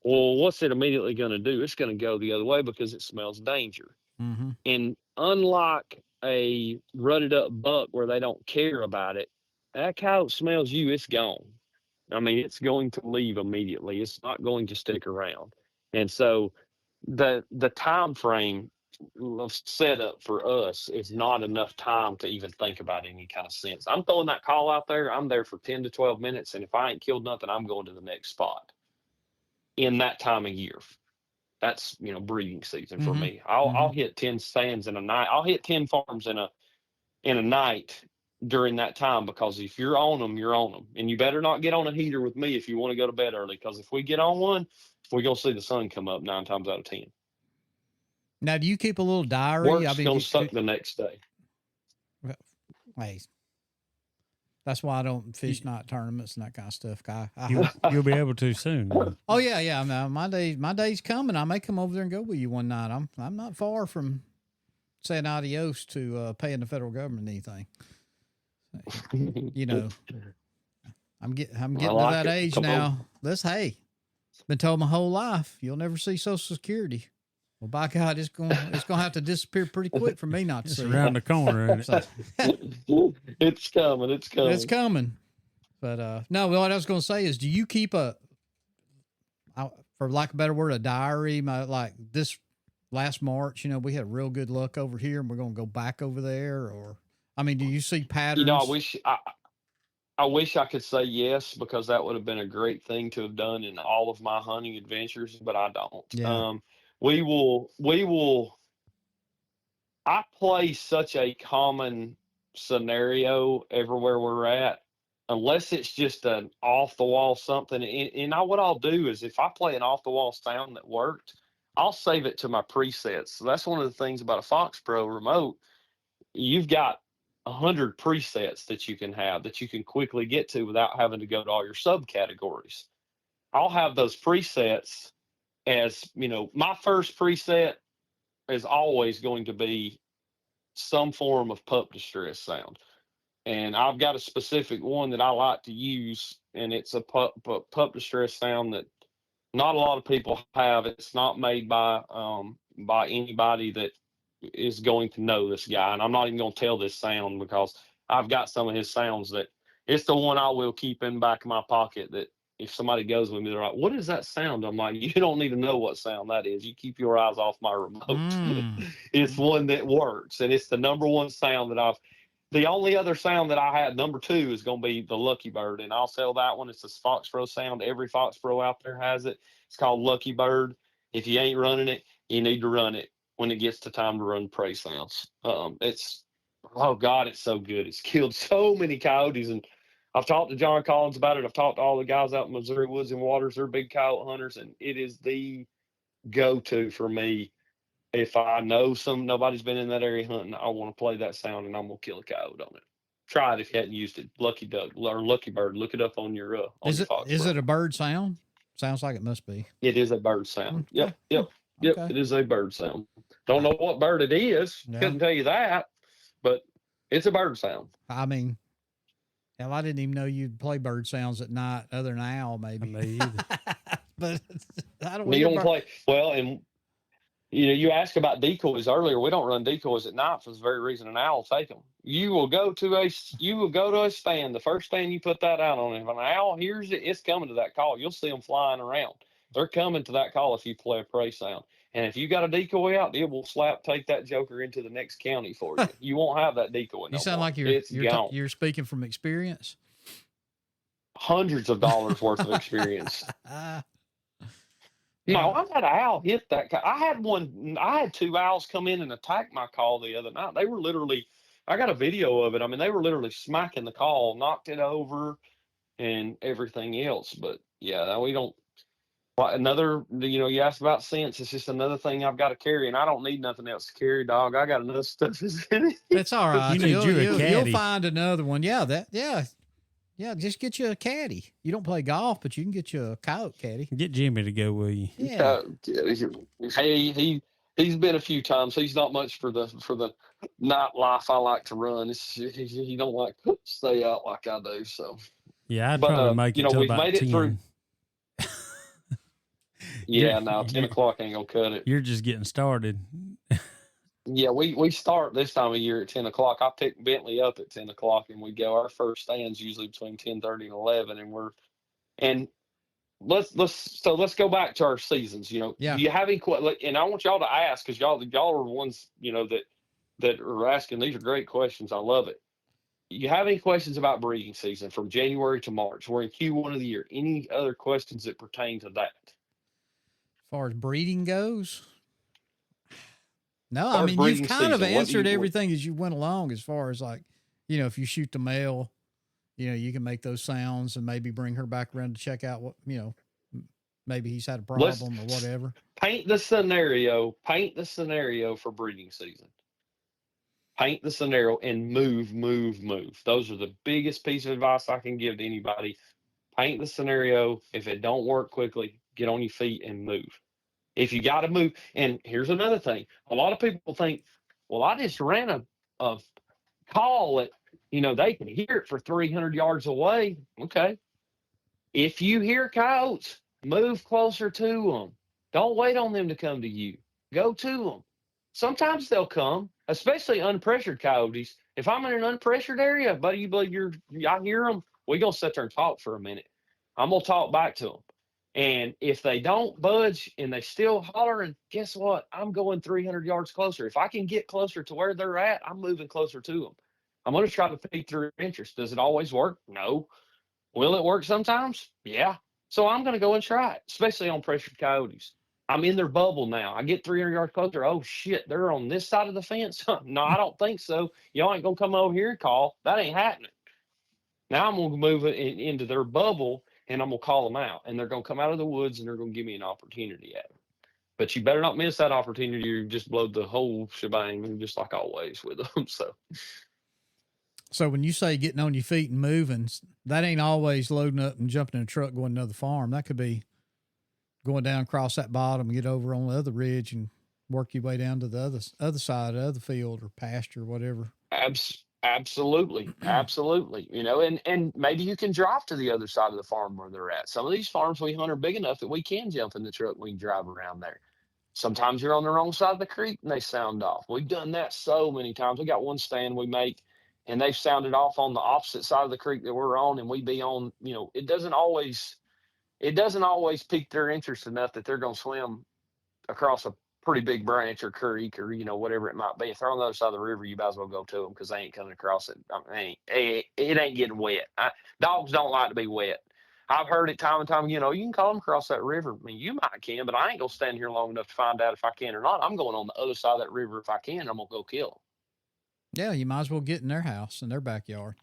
well, what's it immediately going to do? It's going to go the other way because it smells danger. mm-hmm. And unlike a rutted up buck where they don't care about it, that coyote smells you, it's gone. I mean, it's going to leave immediately. It's not going to stick around. And so the time frame of setup for us is not enough time to even think about any kind of sense. I'm throwing that call out there. I'm there for 10 to 12 minutes. And if I ain't killed nothing, I'm going to the next spot in that time of year. That's breeding season for Mm-hmm. me. I'll Mm-hmm. I'll hit 10 stands in a night. I'll hit 10 farms in a night during that time because if you're on them, you're on them, and you better not get on a heater with me if you want to go to bed early. Because if we get on one, we're gonna see the sun come up 9 times out of 10. Now, do you keep a little diary? I Work's mean, gonna suck the next day. hey, that's why I don't fish night tournaments and that kind of stuff. You'll be able to soon. Oh yeah, yeah. My day's coming. I may come over there and go with you one night. I'm not far from saying adios to paying the federal government anything. I'm getting to like that it. age Come on. now. Been told my whole life you'll never see Social Security. Well, by God, it's going to have to disappear pretty quick for me not to It's see around the corner. So, It's coming. It's coming. it's coming. But no, what I was going to say is, do you keep for lack of a better word, a diary? Like this last March, we had real good luck over here, and we're going to go back over there. Or, I mean, do you see patterns? I wish I could say yes because that would have been a great thing to have done in all of my hunting adventures, but I don't. Yeah. We will. I play such a common scenario everywhere we're at, unless it's just an off the wall something. What I'll do is if I play an off the wall sound that worked, I'll save it to my presets. So that's one of the things about a Fox Pro remote. You've got 100 presets that you can have that you can quickly get to without having to go to all your subcategories. I'll have those presets as, my first preset is always going to be some form of pup distress sound. And I've got a specific one that I like to use, and it's a pup distress sound that not a lot of people have. It's not made by anybody that is going to know this guy, and I'm not even going to tell this sound because I've got some of his sounds that it's the one I will keep in the back of my pocket that if somebody goes with me, they're like, what is that sound? I'm like, you don't even know what sound that is. You keep your eyes off my remote. It's one that works, and it's the number one sound the only other sound that I had, number two, is going to be the Lucky Bird, and I'll sell that one. It's a Fox Pro sound. Every Fox Pro out there has it. It's called Lucky Bird. If you ain't running it, you need to run it when it gets to time to run prey sounds. It's Oh God, it's so good. It's killed so many coyotes, and I've talked to John Collins about it. I've talked to all the guys out in Missouri Woods and Waters. They're big coyote hunters, and it is the go-to for me. If I know nobody's been in that area hunting, I want to play that sound, and I'm gonna kill a coyote on it. Try it if you hadn't used it. Lucky Duck or Lucky Bird. Look it up on your Fox. Is it a bird sound? Sounds like it must be. It is a bird sound. Okay. Yep. Okay. It is a bird sound. Don't know what bird it is. Yeah. Couldn't tell you that, but it's a bird sound. I mean, hell, I didn't even know you'd play bird sounds at night, other than owl, maybe. Me either. But I don't. You don't play well, and you asked about decoys earlier. We don't run decoys at night for the very reason an owl will take them. You will go to a stand. The first stand you put that out on, if an owl hears it, it's coming to that call. You'll see them flying around. They're coming to that call if you play a prey sound. And if you got a decoy out, it will take that joker into the next county for you. You won't have that decoy. You sound like you're speaking from experience. Hundreds of dollars worth of experience. No, I've had an owl hit that. I had two owls come in and attack my call the other night. They were literally, I got a video of it. I mean, they were literally smacking the call, knocked it over, and everything else. But yeah, we don't. You asked about scents. It's just another thing I've got to carry, and I don't need nothing else to carry, dog. I got enough stuff. That's all right. You'll find another one. Yeah, just get you a caddy. You don't play golf, but you can get you a coyote caddy. Get Jimmy to go with you. Yeah. Hey, he's been a few times. He's not much for the nightlife I like to run. He don't like to stay out like I do. So yeah, I'd probably make it to we've about made 10. it through. Yeah, no, 10 o'clock ain't gonna cut it. You're just getting started. Yeah, we start this time of year at 10 o'clock. I pick Bentley up at 10 o'clock, and we go. Our first stand's usually between 10:30 and 11, and let's go back to our seasons. Do you have any? And I want y'all to ask, because y'all are the ones that are asking. These are great questions. I love it. You have any questions about breeding season from January to March? We're in Q1 of the year. Any other questions that pertain to that? As far as breeding goes. No, I mean, you've kind of answered everything as you went along, as far as if you shoot the male, you can make those sounds and maybe bring her back around to check out what, maybe he's had a problem or whatever. Paint the scenario for breeding season. Paint the scenario and move. Those are the biggest piece of advice I can give to anybody. Paint the scenario. If it don't work quickly, get on your feet and move. If you got to move, and here's another thing. A lot of people think, well, I just ran a call at, they can hear it for 300 yards away. Okay. If you hear coyotes, move closer to them. Don't wait on them to come to you. Go to them. Sometimes they'll come, especially unpressured coyotes. If I'm in an unpressured area, buddy, you believe I hear them, we're going to sit there and talk for a minute. I'm going to talk back to them. And if they don't budge and they still hollering, guess what? I'm going 300 yards closer. If I can get closer to where they're at, I'm moving closer to them. I'm going to try to pique their interest. Does it always work? No. Will it work sometimes? Yeah. So I'm going to go and try it, especially on pressured coyotes. I'm in their bubble now. I get 300 yards closer. Oh, shit, they're on this side of the fence? No, I don't think so. Y'all ain't going to come over here and call. That ain't happening. Now I'm going to move it into their bubble, and I'm going to call them out. And they're going to come out of the woods, and they're going to give me an opportunity at it. But you better not miss that opportunity, or you just blow the whole shebang, just like always with them. So when you say getting on your feet and moving, that ain't always loading up and jumping in a truck going to another farm. That could be going down across that bottom, get over on the other ridge, and work your way down to the other side of the other field or pasture, whatever. Absolutely. And maybe you can drive to the other side of the farm where they're at. Some of these farms we hunt are big enough that we can jump in the truck and we can drive around there. Sometimes you're on the wrong side of the creek and they sound off. We've done that so many times. We got one stand we make, and they've sounded off on the opposite side of the creek that we're on, and we be on, it doesn't always pique their interest enough that they're going to swim across a pretty big branch or creek or, whatever it might be. If they're on the other side of the river, you might as well go to them because they ain't coming across it. It ain't getting wet. Dogs don't like to be wet. I've heard it time and time, you can call them across that river. I mean, you might can, but I ain't going to stand here long enough to find out if I can or not. I'm going on the other side of that river if I can. I'm going to go kill them. Yeah, you might as well get in their house, in their backyard.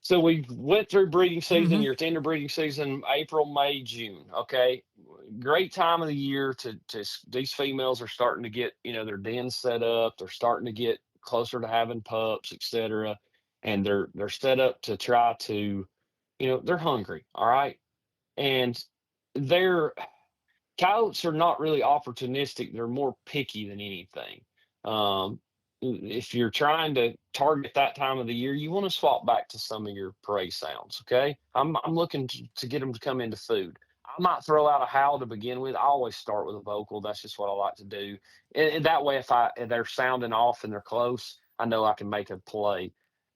So we went through breeding season. Mm-hmm. You're at the end of breeding season, April, May, June. Okay, great time of the year to these females are starting to get their dens set up. They're starting to get closer to having pups, etc. And they're set up to try to, they're hungry. All right, and they're coyotes are not really opportunistic. They're more picky than anything. Um, if you're trying to target that time of the year, you want to swap back to some of your prey sounds. Okay, I'm looking to get them to come into food. I might throw out a howl to begin with. I always start with a vocal. That's just what I like to do. And that way, if they're sounding off and they're close, I know I can make a play.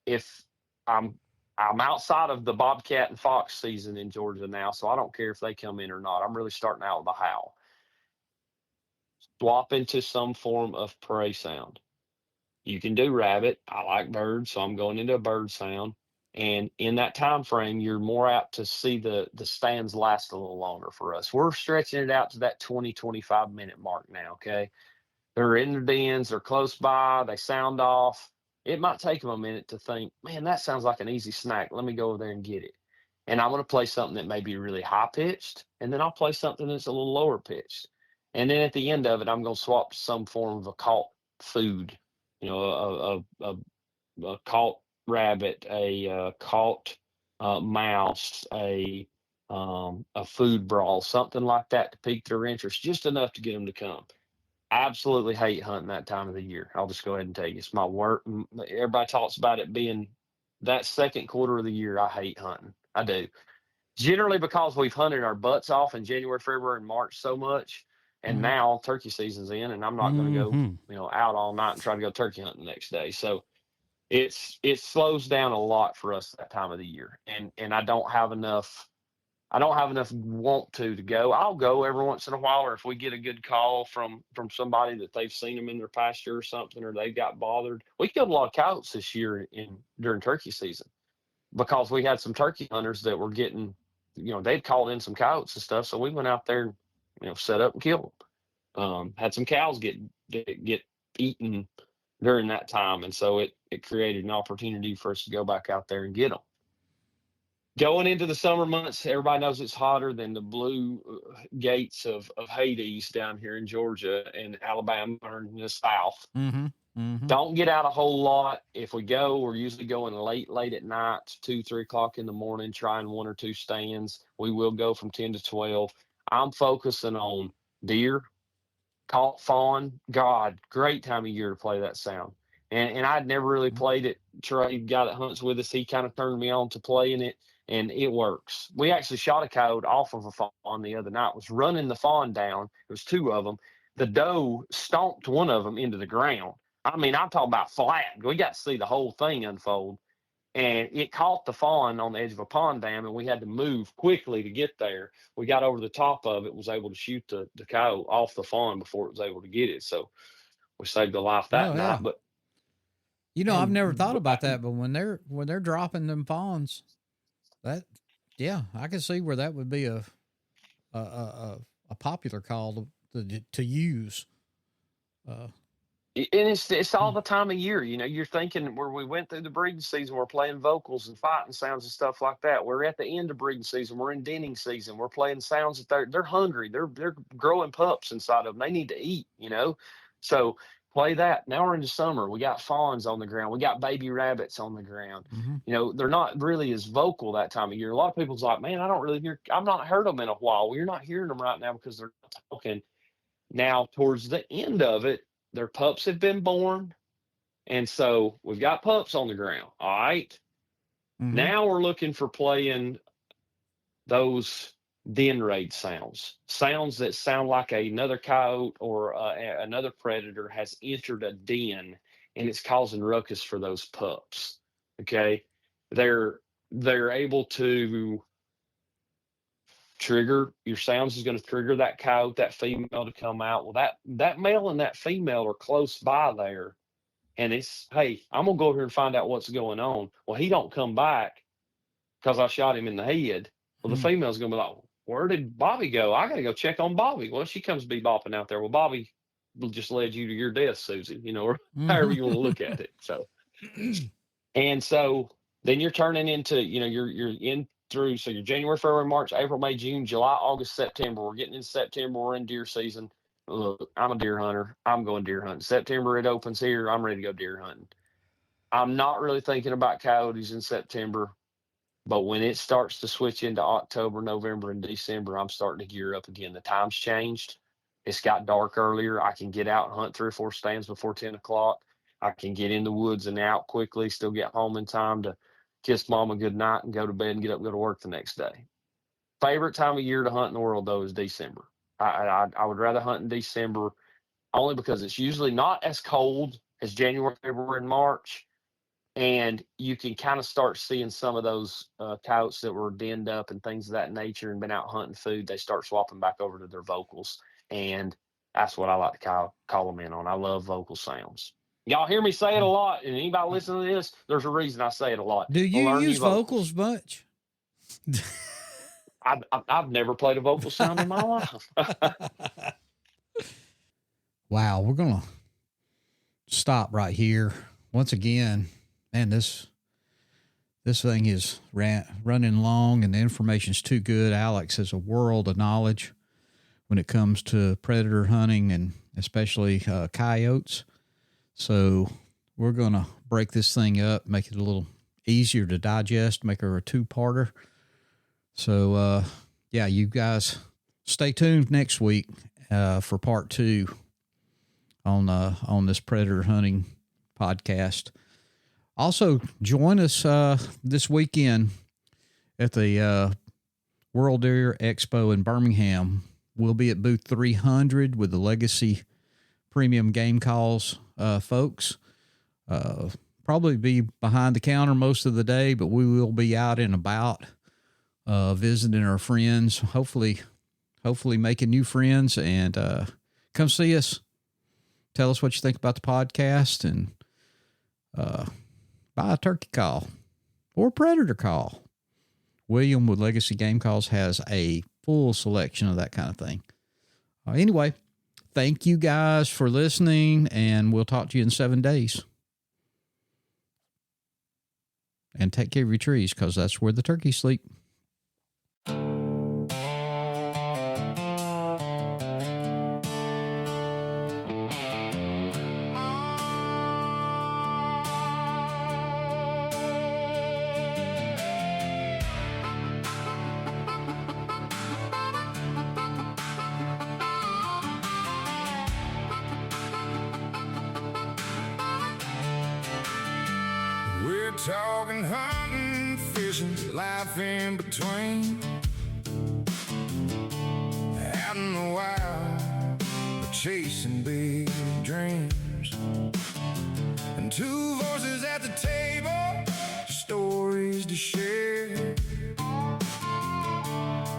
If I'm I'm outside of the bobcat and fox season in Georgia now, so I don't care if they come in or not. I'm really starting out with a howl. Swap into some form of prey sound. You can do rabbit. I like birds, so I'm going into a bird sound. And in that time frame, you're more apt to see the stands last a little longer for us. We're stretching it out to that 20-25 minute mark now. Okay, they're in their dens, they're close by, they sound off. It might take them a minute to think, man, that sounds like an easy snack. Let me go over there and get it. And I'm going to play something that may be really high pitched, and then I'll play something that's a little lower pitched. And then at the end of it, I'm going to swap to some form of a caught food, a caught rabbit, a caught mouse, a food brawl, something like that to pique their interest, just enough to get them to come. Absolutely hate hunting that time of the year. I'll just go ahead and tell you, it's my work. Everybody talks about it being that second quarter of the year. I hate hunting. I do. Generally because we've hunted our butts off in January, February, and March so much, and now turkey season's in, and I'm not going to go, out all night and try to go turkey hunting the next day. So it slows down a lot for us that time of the year, and I don't have enough. I don't have enough want to go. I'll go every once in a while, or if we get a good call from somebody that they've seen them in their pasture or something, or they got bothered. We killed a lot of coyotes this year during turkey season because we had some turkey hunters that were getting, they'd called in some coyotes and stuff. So we went out there, set up and killed them. Had some cows get eaten during that time, and so it created an opportunity for us to go back out there and get them. Going into the summer months, everybody knows it's hotter than the blue gates of Hades down here in Georgia and Alabama or in the South. Mm-hmm. Mm-hmm. Don't get out a whole lot. If we go, we're usually going late at night, 2-3 o'clock in the morning, trying 1 or 2 stands. We will go from 10 to 12. I'm focusing on deer, caught fawn. God, great time of year to play that sound. And I'd never really played it. Trey, the guy that hunts with us, he kind of turned me on to playing it. And it works. We actually shot a coyote off of a fawn the other night. Was running the fawn down. There was 2 of them. The doe stomped one of them into the ground. I mean, I'm talking about flat. We got to see the whole thing unfold. And it caught the fawn on the edge of a pond dam, and we had to move quickly to get there. We got over the top of it, was able to shoot the coyote off the fawn before it was able to get it. So we saved the life that night. But I've never thought about that. But when they're dropping them fawns, I can see where that would be a popular call to use. And it's all the time of year. You're thinking where we went through the breeding season, we're playing vocals and fighting sounds and stuff like that. We're at the end of breeding season. We're in denning season. We're playing sounds that they're hungry. They're growing pups inside of them. They need to eat, So play that. Now we're into summer. We got fawns on the ground. We got baby rabbits on the ground. Mm-hmm. They're not really as vocal that time of year. A lot of people's like, man, I've not heard them in a while. Well, you're not hearing them right now because they're not talking. Now, towards the end of it, their pups have been born. And so we've got pups on the ground. All right. Mm-hmm. Now we're looking for playing those den raid sounds that sound like another coyote or another predator has entered a den and it's causing ruckus for those pups. Okay, they're able to trigger your sounds is going to trigger that coyote, that female to come out. Well, that male and that female are close by there, and it's, hey, I'm gonna go over here and find out what's going on. Well, he don't come back because I shot him in the head. Well, the female's gonna be like, where did Bobby go? I got to go check on Bobby. Well, she comes be bopping out there. Well, Bobby just led you to your death, Susie, or Mm-hmm. however you want to look at it. So, and so then you're turning into, you're in through, so you're January, February, March, April, May, June, July, August, September. We're getting into September. We're in deer season. Look, I'm a deer hunter. I'm going deer hunting. September, it opens here. I'm ready to go deer hunting. I'm not really thinking about coyotes in September, but when it starts to switch into October, November, and December, I'm starting to gear up again. The time's changed. It's got dark earlier. I can get out and hunt 3 or 4 stands before 10 o'clock. I can get in the woods and out quickly, still get home in time to kiss mama goodnight and go to bed and get up and go to work the next day. Favorite time of year to hunt in the world, though, is December. I would rather hunt in December only because it's usually not as cold as January, February, and March. And you can kind of start seeing some of those coyotes that were denned up and things of that nature and been out hunting food. They start swapping back over to their vocals. And that's what I like to call them in on. I love vocal sounds. Y'all hear me say it a lot. And anybody listening to this, there's a reason I say it a lot. Do you use vocals much? I've never played a vocal sound in my life. Wow. We're going to stop right here. Once again, man, this thing is running long and the information's too good. Alex has a world of knowledge when it comes to predator hunting and especially coyotes. So we're going to break this thing up, make it a little easier to digest, make her a 2-parter. So, yeah, you guys stay tuned next week for part 2 on this predator hunting podcast. Also, join us this weekend at the World Deer Expo in Birmingham. We'll be at booth 300 with the Legacy Premium Game Calls folks. Probably be behind the counter most of the day, but we will be out and about visiting our friends, hopefully making new friends, and come see us. Tell us what you think about the podcast, and buy a turkey call or a predator call. William with Legacy Game Calls has a full selection of that kind of thing. Anyway, thank you guys for listening, and we'll talk to you in 7 days. And take care of your trees, because that's where the turkeys sleep. We're talking hunting, fishing, life in between. Out in the wild, we're chasing big dreams. And 2 voices at the table, stories to share.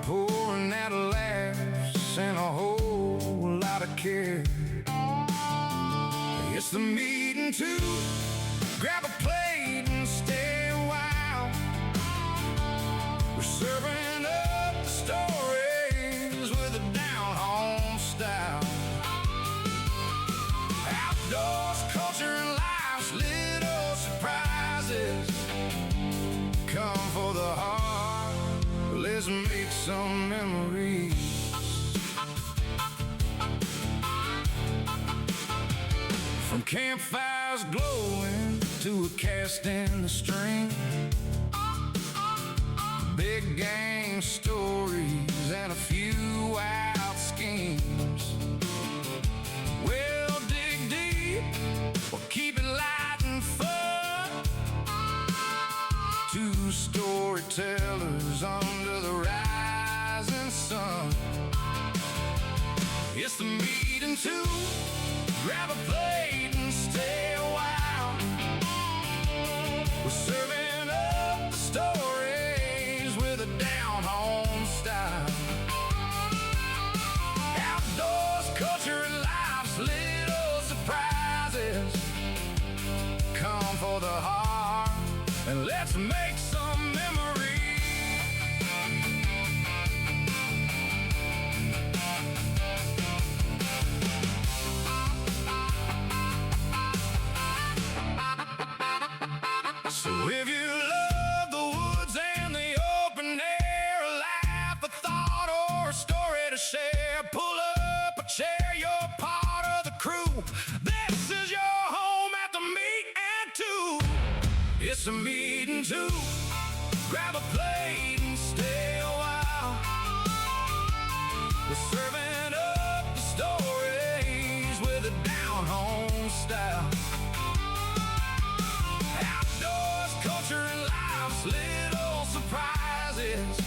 Pouring out laughs and a whole lot of care. It's the meeting to grab a plate and stay a while. We're serving up the stories with a down-home style. Outdoors, culture, and life's little surprises come for the heart. Let's make some memories. From campfires glowing to a cast in the stream, big game stories and a few wild schemes. We'll dig deep, we'll keep it light and fun. 2 storytellers under the rising sun. It's the meeting to grab a plate and stay a while. We're serving up the stories with a down-home style. Outdoors, culture, and life's little surprises come for the heart, and let's make some memories. eating too. Grab a plate and stay a while. We're serving up the stories with a down-home style. Outdoors, culture, and life's little surprises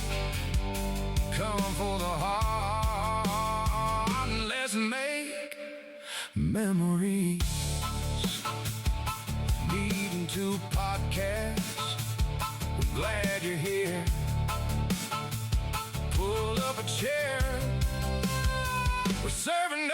come for the heart. And let's make memories. Needing to podcast. We're glad you're here. Pull up a chair. We're serving